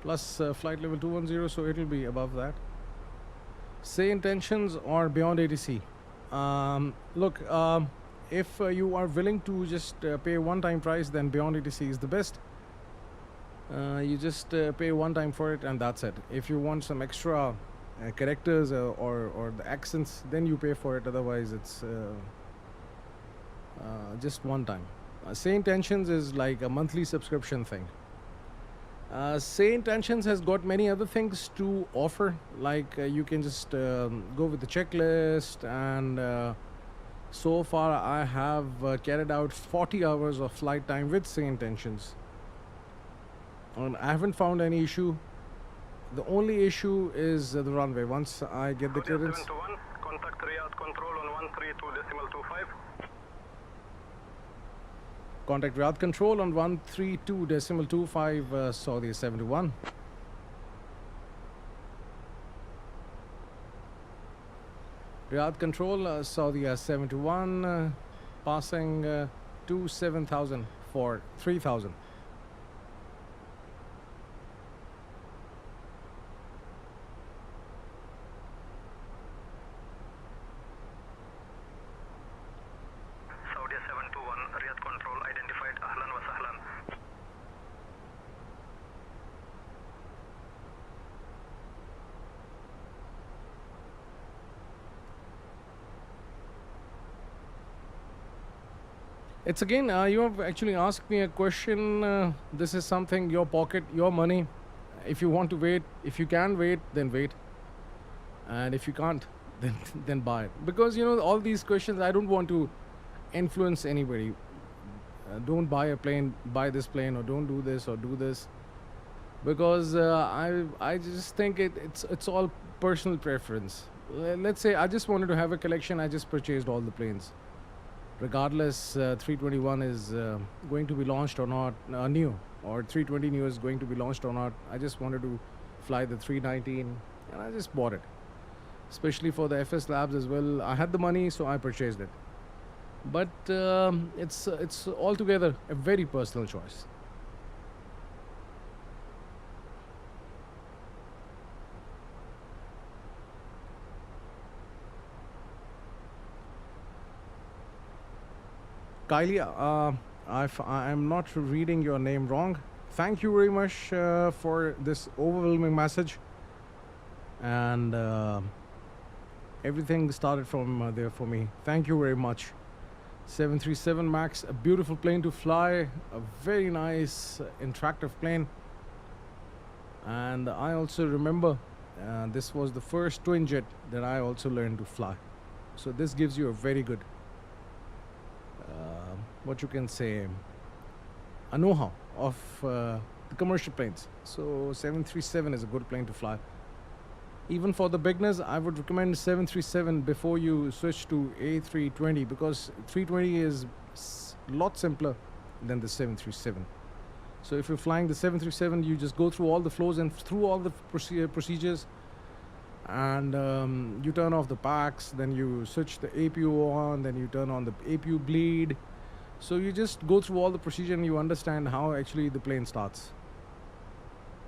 plus flight level 210, so it will be above that. Sayintentions or beyond ATC. Look, if you are willing to just pay one-time price, then beyond ATC is the best. You just pay one time for it and that's it. If you want some extra characters or the accents, then you pay for it. Otherwise, it's just one time. Sayintentions is like a monthly subscription thing. Sayintentions has got many other things to offer, like you can just go with the checklist, and so far I have carried out 40 hours of flight time with Sayintentions, and I haven't found any issue. The only issue is the runway. Once I get the Saudi clearance. 721, contact Riyadh control on 132.25. Contact Riyadh control on 132.25, Saudi 71. Riyadh control, Saudi 71, passing 27,000 for 3,000. Saudi 721, Riyadh control identified. Ahlan wa sahlan. It's again, you have actually asked me a question. This is something, your pocket, your money. If you want to wait, if you can wait, then wait. And if you can't, then buy it. Because, you know, all these questions, I don't want to influence anybody. Don't buy a plane, buy this plane, or don't do this or do this. Because I just think it's all personal preference. Let's say I just wanted to have a collection, I just purchased all the planes. Regardless 321 is going to be launched or not, new, or 320 new is going to be launched or not. I just wanted to fly the 319 and I just bought it. Especially for the FS Labs as well. I had the money, so I purchased it. But it's altogether a very personal choice. Kylie, I am not reading your name wrong. Thank you very much for this overwhelming message. And everything started from there for me. Thank you very much. 737 MAX, a beautiful plane to fly, a very nice interactive plane. And I also remember this was the first twin jet that I also learned to fly. So this gives you a very good what you can say, a know-how of the commercial planes. So 737 is a good plane to fly. Even for the beginners, I would recommend 737 before you switch to A320, because 320 is a lot simpler than the 737. So if you're flying the 737, you just go through all the flows and through all the procedures, and you turn off the packs, then you switch the APU on, then you turn on the APU bleed. So you just go through all the procedure and you understand how actually the plane starts.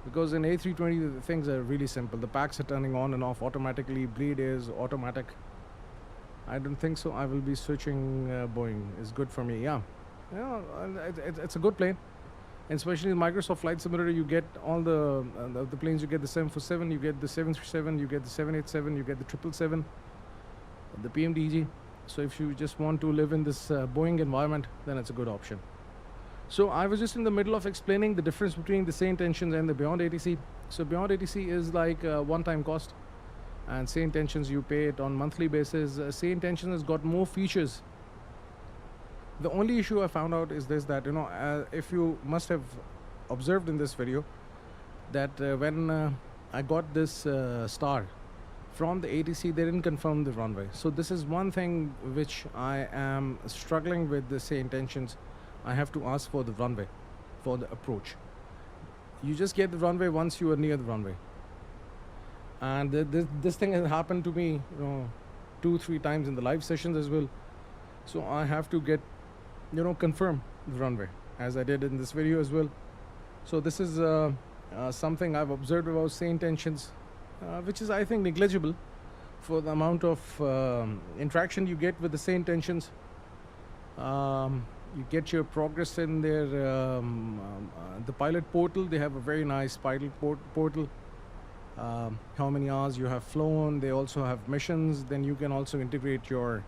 Because in A320 the things are really simple. The packs are turning on and off automatically, bleed is automatic. I don't think so. I will be switching Boeing. Is good for me. Yeah, it's a good plane. And especially in Microsoft Flight Simulator, you get all the planes. You get the 747, you get the 737, you get the 787, you get the 777, the PMDG. So if you just want to live in this Boeing environment, then it's a good option. So I was just in the middle of explaining the difference between the Sayintentions and the Beyond ATC. So Beyond ATC is like a one-time cost, and Sayintentions you pay it on monthly basis. Sayintentions has got more features. The only issue I found out is this, that if you must have observed in this video that when I got this star from the ATC, they didn't confirm the runway. So this is one thing which I am struggling with the Sayintentions. I have to ask for the runway for the approach. You just get the runway once you are near the runway. And this thing has happened to me 2-3 times in the live sessions as well. So I have to get confirm the runway, as I did in this video as well. So this is something I've observed about Sayintentions, which is, I think, negligible for the amount of interaction you get with the Sayintentions. You get your progress in their the pilot portal. They have a very nice pilot portal, how many hours you have flown. They also have missions. Then you can also integrate your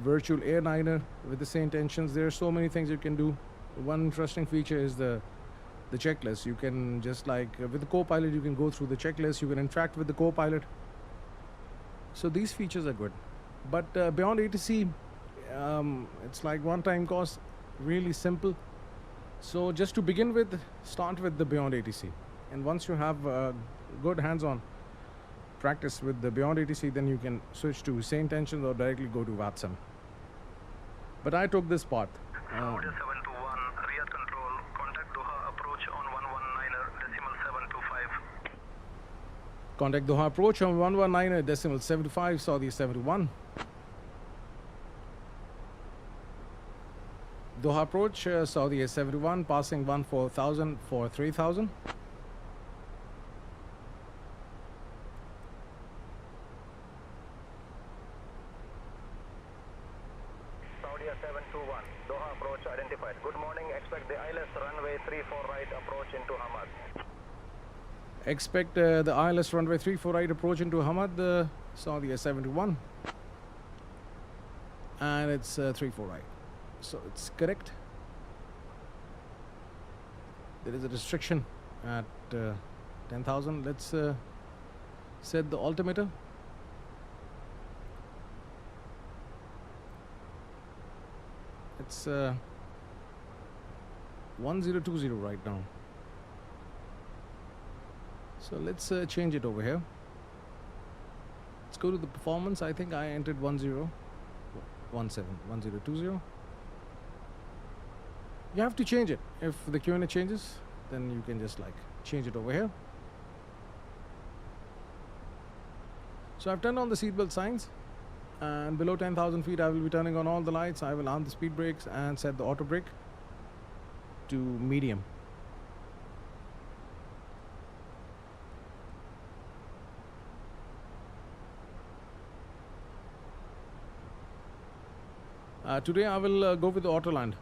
virtual airliner with the Sayintentions. There are so many things you can do. One interesting feature is the checklist. You can just like with the co-pilot, you can go through the checklist. You can interact with the co-pilot. So these features are good. But beyond ATC, it's like one-time cost, really simple. So just to begin with, start with the Beyond ATC. And once you have good hands-on practice with the Beyond ATC, then you can switch to Sayintentions or directly go to VATSIM. But I took this path. Saudi 721, Riyadh control, contact Doha approach on 119.725. Contact Doha approach on 119.725, Saudi 71. Doha approach, Saudi 71, passing 14,000 for 3,000. Saudi 721, Doha approach identified. Good morning, expect the ILS runway 34 right approach into Hamad. Expect the ILS runway 34 right approach into Hamad, Saudi 71. And it's 34 right. So it's correct. There is a restriction at 10,000. Let's set the altimeter. It's 1020 right now. So let's change it over here. Let's go to the performance. I think I entered 1020. You have to change it. If the Q&A changes, then you can just like change it over here. So I've turned on the seatbelt signs, and below 10,000 feet I will be turning on all the lights. I will arm the speed brakes and set the auto brake to medium. Today I will go with the auto land.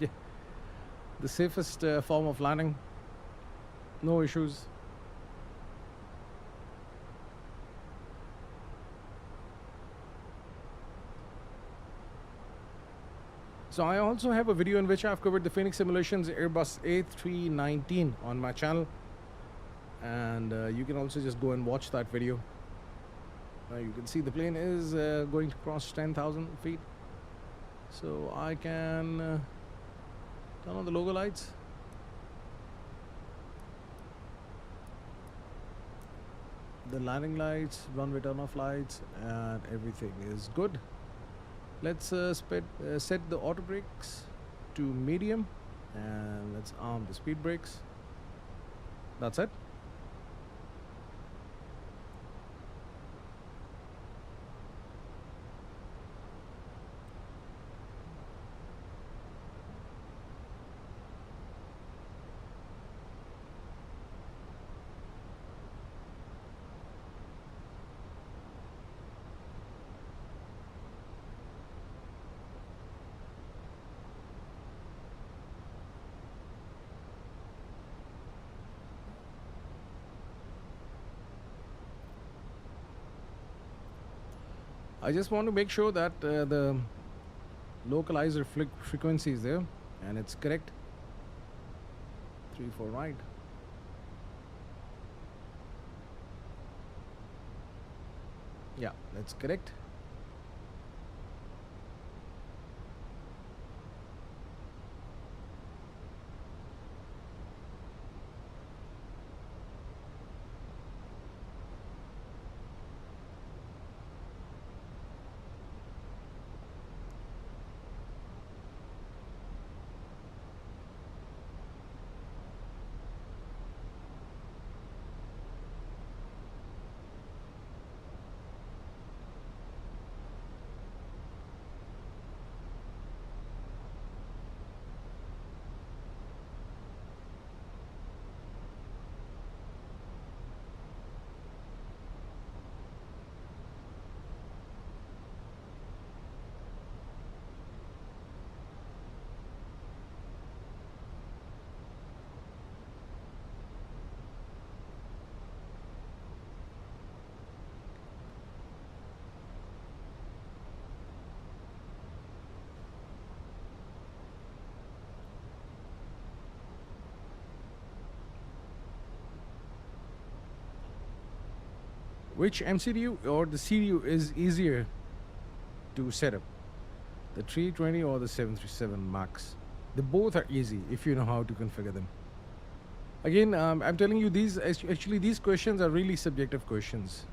Yeah, the safest form of landing. No issues. So I also have a video in which I've covered the Fenix Simulations Airbus A321 on my channel, and you can also just go and watch that video. You can see the plane is going to cross 10,000 feet. So I can turn on the logo lights. The landing lights, runway turn-off lights, and everything is good. Let's set the auto brakes to medium, and let's arm the speed brakes. That's it. I just want to make sure that the localizer frequency is there and it's correct. 3-4 right. Yeah, that's correct. which MCDU or the CDU is easier to set up, the 320 or the 737 Max? They both are easy if you know how to configure them. Again, I'm telling you, actually these questions are really subjective questions,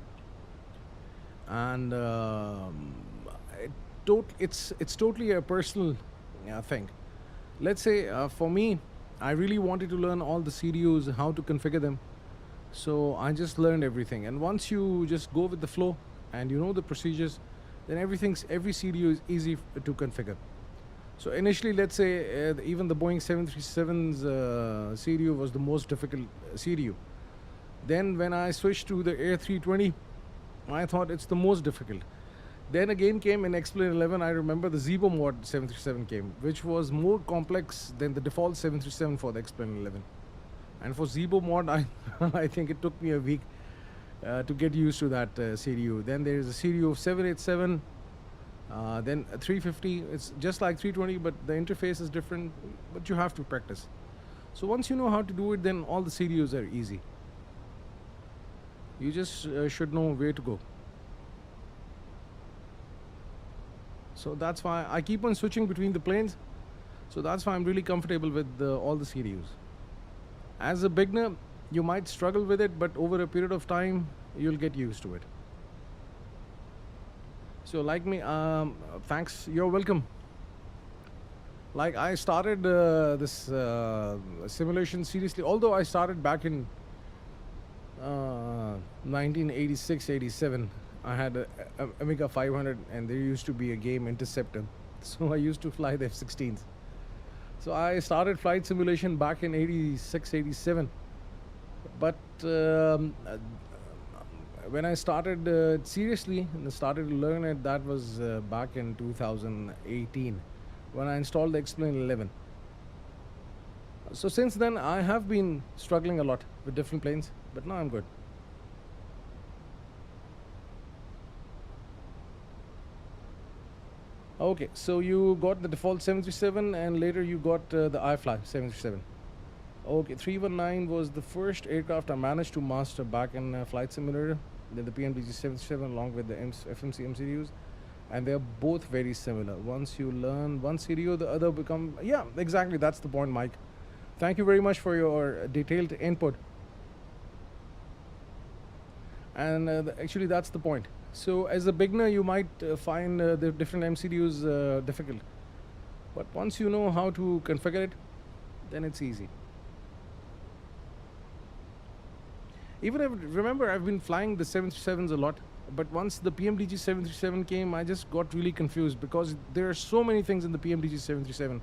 and it's totally a personal thing. Let's say for me, I really wanted to learn all the CDUs, how to configure them. So I just learned everything. And once you just go with the flow and you know the procedures, then every CDU is easy to configure. So initially, let's say even the Boeing 737's CDU was the most difficult CDU. Then when I switched to the A320, I thought it's the most difficult. Then again came in Explain 11, I remember the Zibo mod 737 came, which was more complex than the default 737 for the Explain 11. And for Zibo mod, I think it took me a week to get used to that CDU. Then there is a CDU of 787, then a 350. It's just like 320, but the interface is different, but you have to practice. So once you know how to do it, then all the CDUs are easy. You just should know where to go. So that's why I keep on switching between the planes. So that's why I'm really comfortable with all the CDUs. As a beginner, you might struggle with it, but over a period of time, you'll get used to it. So like me, thanks, you're welcome. Like I started this simulation seriously, although I started back in 1986, 87. I had a Amiga 500 and there used to be a game Interceptor. So I used to fly the F-16s. So I started flight simulation back in 86, 87. But when I started seriously and started to learn it, that was back in 2018 when I installed the Explain 11. So since then I have been struggling a lot with different planes, but now I'm good. Okay, so you got the default 737 and later you got the iFly 737. Okay, 319 was the first aircraft I managed to master back in Flight Simulator. Then the PMDG 737 along with the FMC MCDUs. And they're both very similar. Once you learn one CDU, the other become... Yeah, exactly, that's the point, Mike. Thank you very much for your detailed input. And actually, that's the point. So as a beginner, you might find the different MCDUs difficult. But once you know how to configure it, then it's easy. Even if, remember, I've been flying the 737s a lot. But once the PMDG 737 came, I just got really confused because there are so many things in the PMDG 737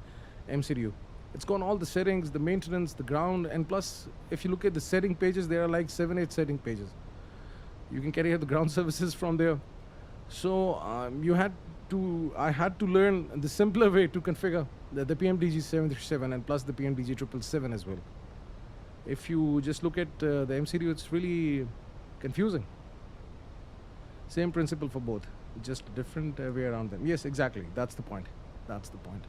MCDU. It's got all the settings, the maintenance, the ground, and plus, if you look at the setting pages, there are like 7-8 setting pages. You can carry out the ground services from there. So I had to learn the simpler way to configure the PMDG 737 and plus the PMDG 777 as well. If you just look at the MCDU, it's really confusing. Same principle for both, just a different way around them. Yes, exactly. That's the point. That's the point.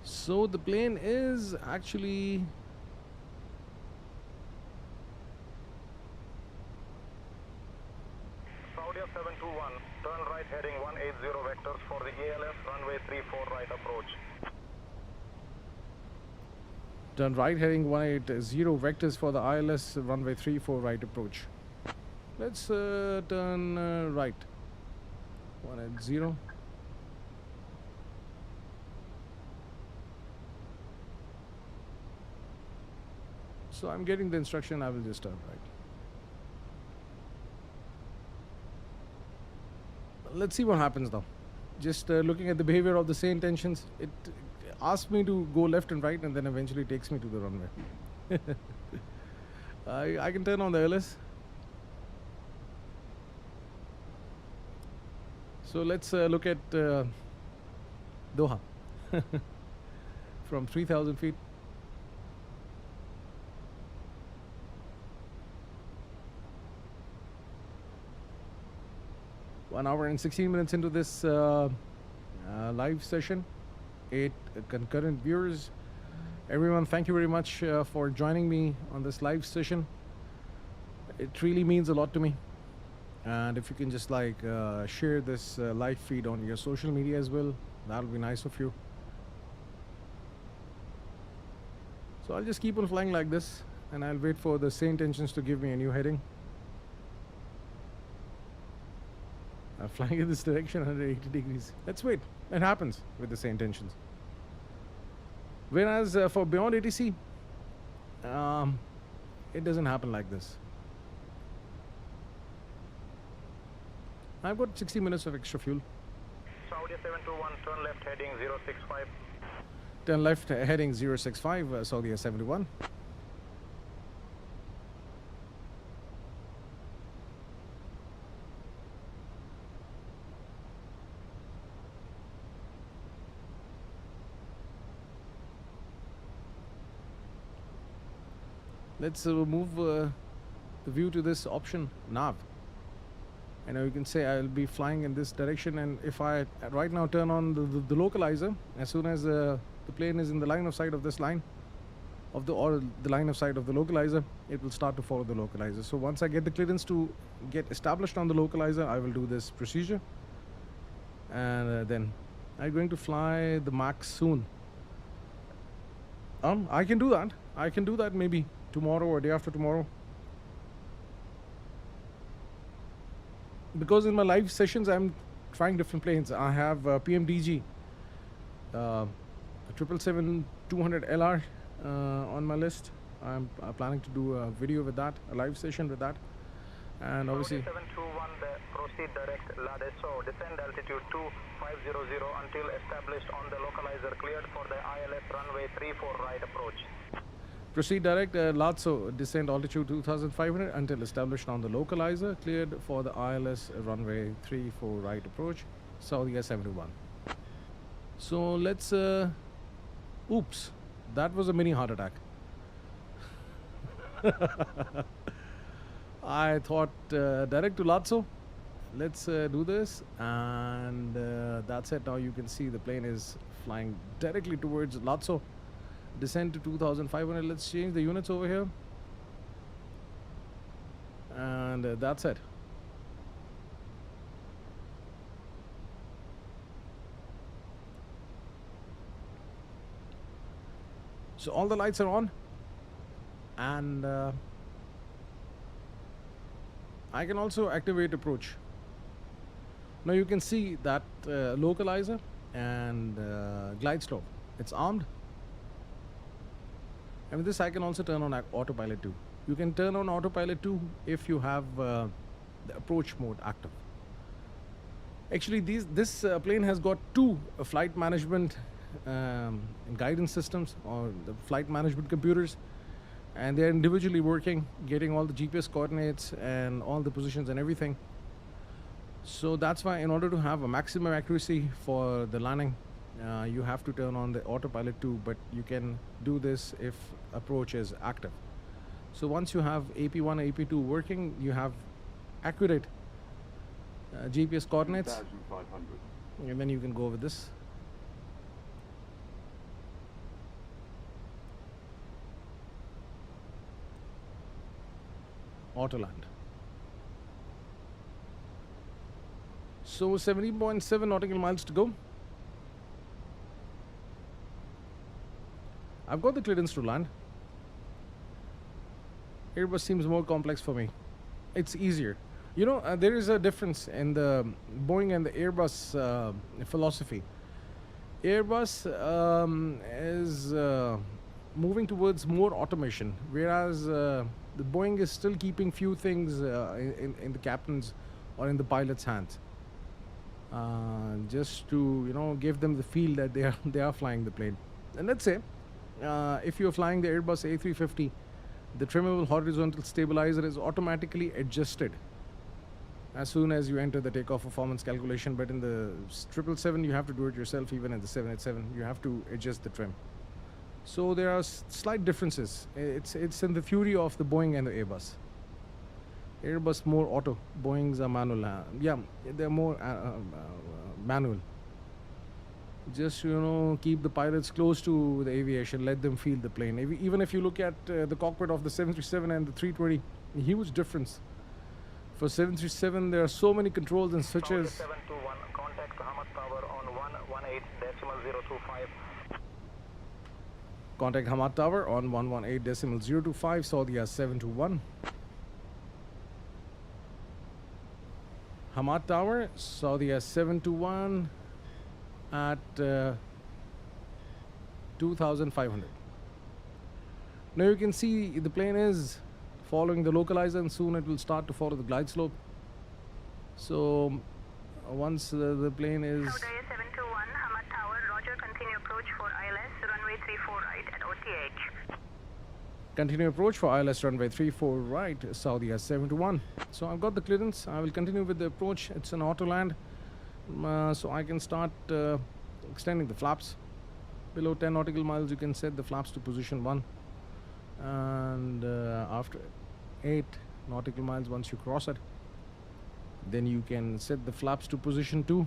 So the plane is actually... Saudi 721, turn right heading 180 vectors for the ALS runway 34 right approach. Turn right heading 180 vectors for the ILS runway 34 right approach. Let's turn right. 180. So I'm getting the instruction, I will just turn right. Let's see what happens now. Just looking at the behavior of the Sayintentions, it asks me to go left and right and then eventually takes me to the runway. I can turn on the LS. So let's look at Doha from 3,000 feet. 1 hour and 16 minutes into this live session. 8 concurrent viewers. Everyone, thank you very much for joining me on this live session. It really means a lot to me. And if you can just like share this live feed on your social media as well, that'll be nice of you. So I'll just keep on flying like this, and I'll wait for the Sayintentions to give me a new heading. I'm flying in this direction 180 degrees. Let's wait. It happens with the Sayintentions. Whereas for beyond ATC, it doesn't happen like this. I've got 60 minutes of extra fuel. Saudi 721, turn left heading 065. Turn left heading 065, Saudi 71. Let's move the view to this option, nav. And now you can say I'll be flying in this direction, and if I right now turn on the localizer, as soon as the plane is in the line of sight of this line of the line of sight of the localizer, it will start to follow the localizer. So once I get the clearance to get established on the localizer, I will do this procedure, and then I'm going to fly the max soon. I can do that. I can do that maybe tomorrow or day after tomorrow. Because in my live sessions, I'm trying different planes. I have PMDG, 777-200 LR on my list. I'm planning to do a video with that, a live session with that. And obviously, 721, proceed direct Ladeso, descend altitude 2500 until established on the localizer, cleared for the ILS runway 34 right approach. proceed direct Lazzo, descend altitude 2500 until established on the localizer, cleared for the ILS runway 34 right approach, Saudi 71. So let's, oops, that was a mini heart attack. I thought direct to Lazzo. Let's do this, and that's it. Now you can see the plane is flying directly towards Lazzo. Descend to 2500. Let's change the units over here, and that's it. So all the lights are on, and I can also activate approach. Now you can see that localizer and glide slope, it's armed. And with this I can also turn on autopilot 2. You can turn on autopilot 2 if you have the approach mode active. Actually this plane has got two flight management and guidance systems, or the flight management computers, and they're individually working, getting all the GPS coordinates and all the positions and everything. So that's why in order to have a maximum accuracy for the landing, you have to turn on the autopilot 2, but you can do this if approach is active. So once you have AP1 and AP2 working, you have accurate GPS coordinates, 2,500. and then you can go with this. Auto land. So 17.7 nautical miles to go. I've got the clearance to land. Airbus seems more complex for me. It's easier. You know, there is a difference in the Boeing and the Airbus philosophy. Airbus is moving towards more automation, whereas the Boeing is still keeping few things in the captain's or in the pilot's hands, just to, you know, give them the feel that they are flying the plane. And let's say if you're flying the Airbus A350, the trimmable horizontal stabilizer is automatically adjusted as soon as you enter the takeoff performance calculation. But in the 777, you have to do it yourself. Even in the 787, you have to adjust the trim. So there are slight differences. It's in the fury of the Boeing and the Airbus. Airbus more auto, Boeing's are manual. Yeah, they're more manual. Just keep the pilots close to the aviation, let them feel the plane. Even if you look at the cockpit of the 737 and the 320, huge difference. For 737 there are so many controls and Saudi switches. 721, contact Hamad Tower on 118.025. Contact Hamad Tower on 118.025, Saudia 721. Hamad Tower, Saudia 721 at 2500. Now you can see the plane is following the localizer, and soon it will start to follow the glide slope. So once the plane is Saudi 721, Hamad Tower, roger, continue approach for ILS, runway 34 right at OTH. continue approach for ILS runway 34 right, Saudia 721. So I've got the clearance. I will continue with the approach. It's an auto land, so I can start extending the flaps. Below 10 nautical miles you can set the flaps to position 1, and after 8 nautical miles, once you cross it, then you can set the flaps to position 2.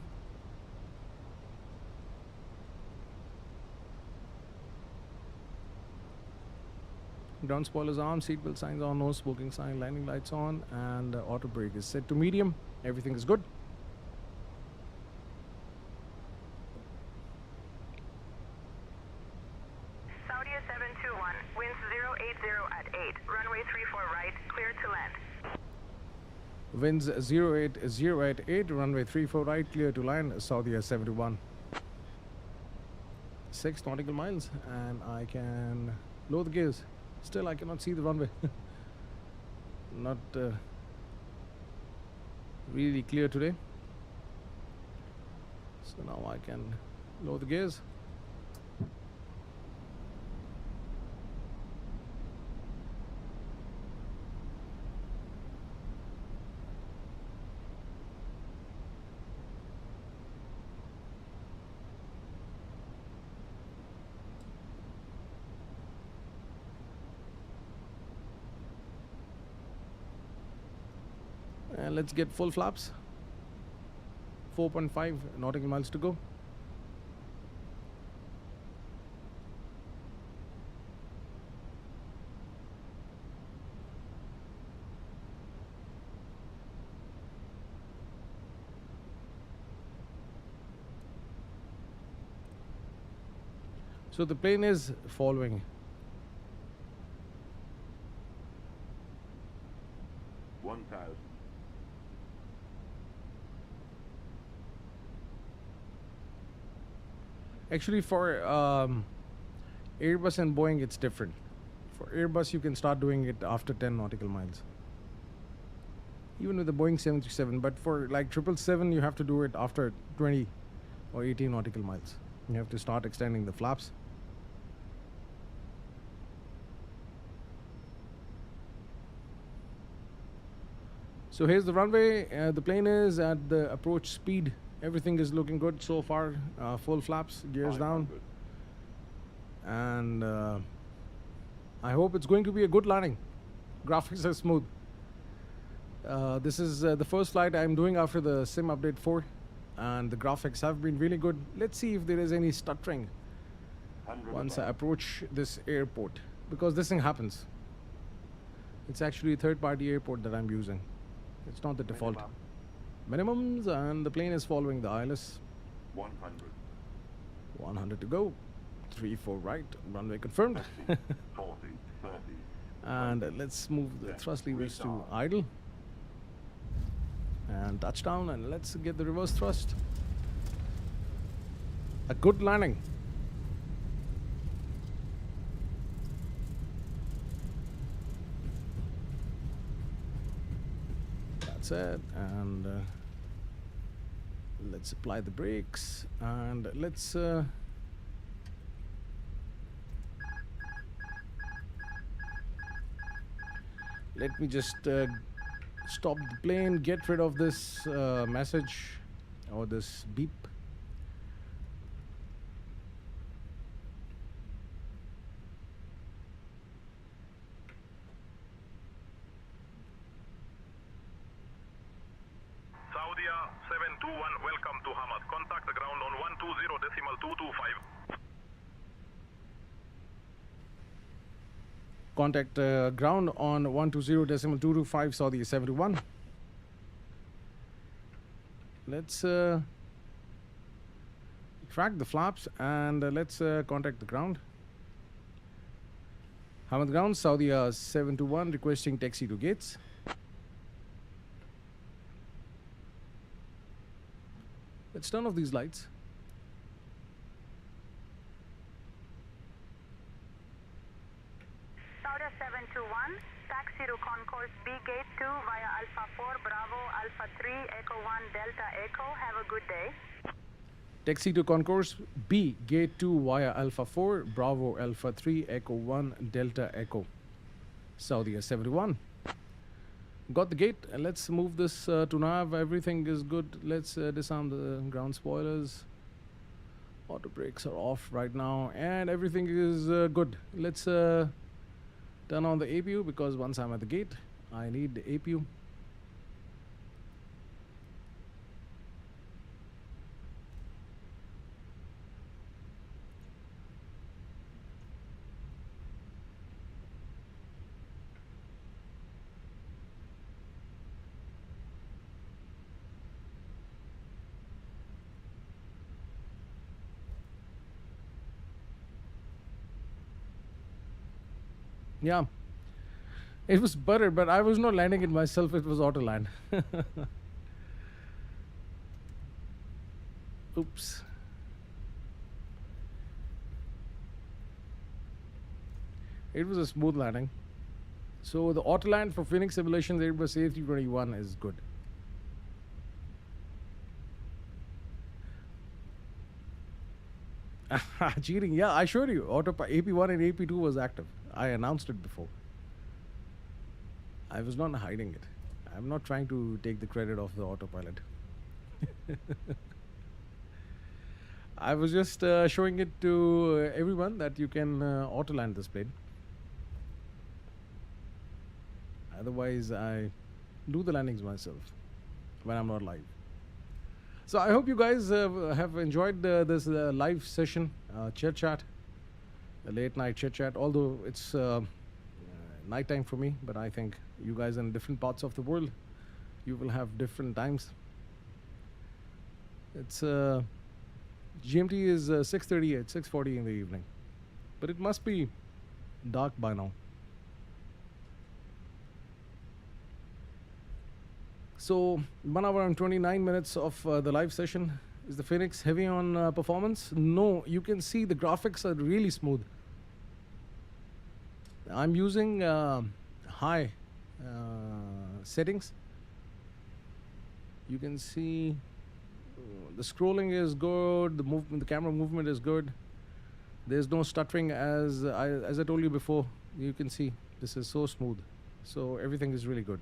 Ground spoilers on, seatbelt signs on, no smoking sign, landing lights on, and auto brake is set to medium. Everything is good. Saudi 721, winds 080 at 8, runway 34 right, clear to land. Winds 080 at 8, runway 34 right, clear to land, Saudia 71. 6 nautical miles, and I can lower the gears. Still, I cannot see the runway. Not really clear today. So now I can lower the gears. And let's get full flaps. 4.5 nautical miles to go. So the plane is following. Actually, for Airbus and Boeing, it's different. For Airbus, you can start doing it after 10 nautical miles. Even with the Boeing 737, but for like 777, you have to do it after 20 or 18 nautical miles. You have to start extending the flaps. So here's the runway. The plane is at the approach speed. Everything is looking good so far. Full flaps, gears down. And I hope it's going to be a good landing. Graphics are smooth. This is the first flight I'm doing after the Sim Update 4. And the graphics have been really good. Let's see if there is any stuttering once I approach this airport. Because this thing happens. It's actually a third-party airport that I'm using. It's not the default. Minimums, and the plane is following the ILS. 100. 100 to go. 34 right. Runway confirmed. 40, 30. And let's move the thrust levers to idle. And touchdown, and let's get the reverse thrust. A good landing. That's it. And let's apply the brakes, and let's let me just stop the plane, get rid of this message or this beep. Saudia 721, welcome to Hamad. Contact the ground on 120.225. Contact ground on 120.225 Saudi 71. Let's track the flaps and let's contact the ground. Hamad ground, Saudi 721, requesting taxi to gates. Let's turn off these lights. Saudia 721, taxi to concourse B gate 2 via Alpha 4 Bravo Alpha 3 Echo 1 Delta Echo. Have a good day. Taxi to concourse B, gate 2 via Alpha 4, Bravo Alpha 3, Echo 1, Delta Echo. Saudi 71. Got the gate. Let's move this to nav. Everything is good. Let's disarm the ground spoilers. Auto brakes are off right now and everything is good. Let's turn on the APU because once I'm at the gate, I need the APU. Yeah, it was butter, but I was not landing it myself. It was auto land. Oops. It was a smooth landing. So the auto land for Fenix Simulations Airbus A321 is good. Cheating. Yeah, I showed you. AP1 and AP2 was active. I announced it before. I was not hiding it. I'm not trying to take the credit of the autopilot. I was just showing it to everyone that you can auto land this plane. Otherwise, I do the landings myself when I'm not live. So I hope you guys have enjoyed this live session, chit chat, a late night chit chat. Although it's nighttime for me, but I think you guys in different parts of the world, you will have different times. It's GMT is 6:38, 6:40 in the evening, but it must be dark by now. So 1 hour and 29 minutes of the live session. Is the Fenix heavy on performance? No, you can see the graphics are really smooth. I'm using high settings. You can see the scrolling is good, the camera movement is good. There's no stuttering as I told you before. You can see this is so smooth. So everything is really good.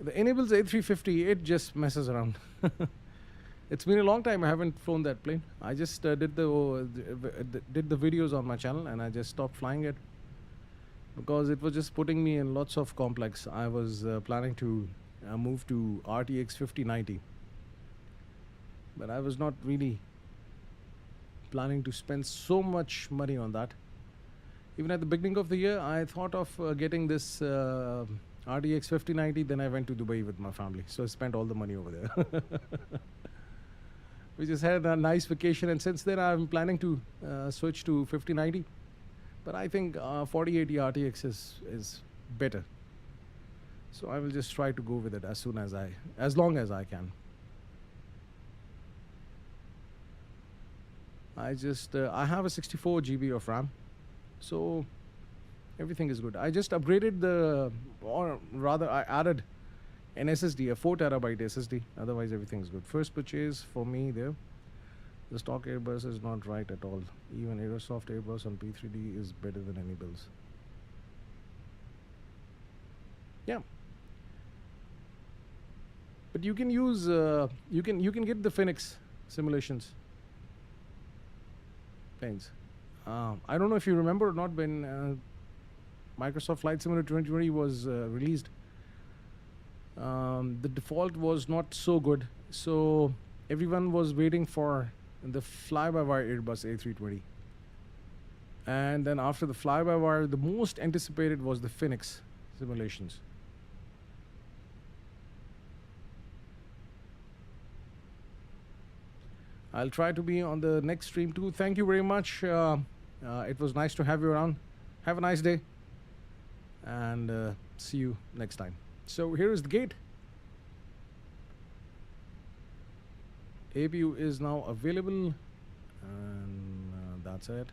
The enables A350, it just messes around. It's been a long time I haven't flown that plane. I just did the videos on my channel and I just stopped flying it because it was just putting me in lots of complex. I was planning to move to RTX 5090, but I was not really planning to spend so much money on that. Even at the beginning of the year, I thought of getting this RTX 5090, then I went to Dubai with my family. So I spent all the money over there. We just had a nice vacation, and since then I'm planning to switch to 5090. But I think 4080 RTX is better. So I will just try to go with it as long as I can. I have a 64 GB of RAM. So everything is good. I just upgraded or rather I added an SSD, a 4 terabyte SSD. Otherwise everything is good. First purchase for me there. The stock Airbus is not right at all. Even Aerosoft Airbus on P3D is better than any bills. Yeah. But you can use you can get the Fenix Simulations planes. I don't know if you remember or not when Microsoft Flight Simulator 2020 was released. The default was not so good, so everyone was waiting for the fly-by-wire Airbus A320. And then after the fly-by-wire, the most anticipated was the Fenix Simulations. I'll try to be on the next stream too. Thank you very much. It was nice to have you around. Have a nice day, and see you next time. So here is the gate. APU is now available, and that's it.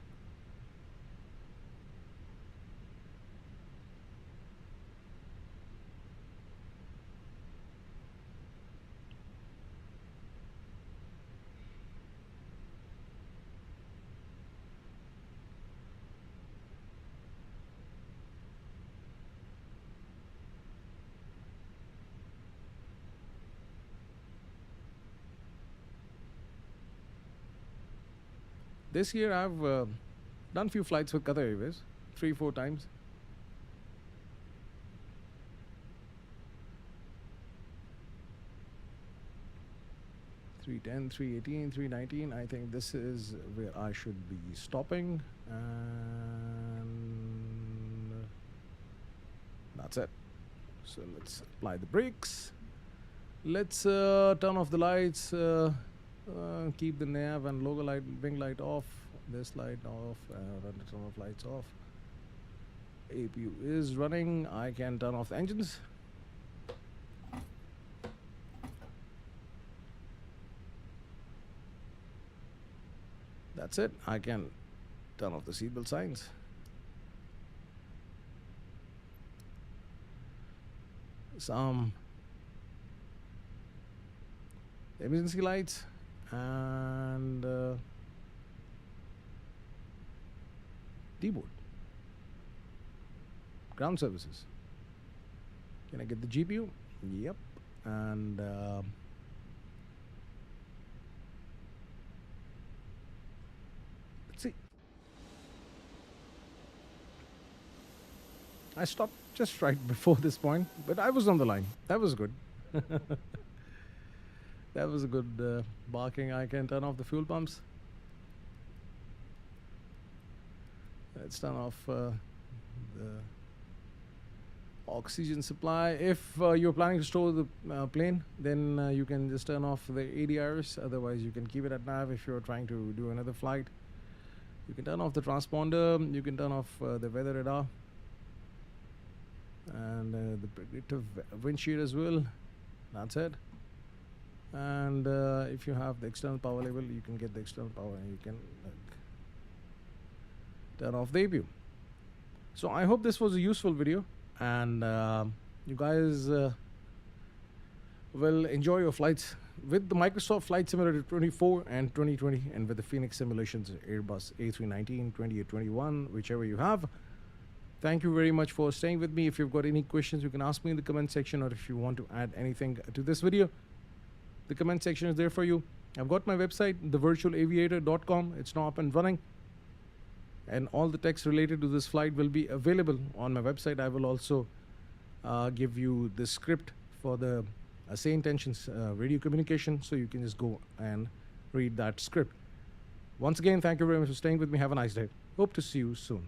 This year I've done few flights with Qatar Airways, 3-4 times. $310, $318, $319. I think this is where I should be stopping, and that's it. So let's apply the brakes. Let's turn off the lights. Keep the nav and logo light, wing light off, this light off, turn off lights off. APU is running. I can turn off the engines. That's it. I can turn off the seatbelt signs. Some emergency lights, and D-board, ground services. Can I get the GPU? Yep. And let's see. I stopped just right before this point, but I was on the line. That was good. That was a good barking. I can turn off the fuel pumps. Let's turn off the oxygen supply. If you're planning to store the plane, then you can just turn off the ADRs. Otherwise, you can keep it at nav if you're trying to do another flight. You can turn off the transponder. You can turn off the weather radar and the predictive windshield as well. That's it. And if you have the external power level, you can get the external power, and you can turn off the APU. So I hope this was a useful video, and you guys will enjoy your flights with the Microsoft Flight Simulator 24 and 2020, and with the Fenix Simulations Airbus A319, 2821, whichever you have. Thank you very much for staying with me. If you've got any questions, you can ask me in the comment section, or if you want to add anything to this video, the comment section is there for you. I've got my website, thevirtualaviator.com. It's now up and running, and all the text related to this flight will be available on my website. I will also give you the script for the Sayintentions radio communication, so you can just go and read that script. Once again, thank you very much for staying with me. Have a nice day. Hope to see you soon.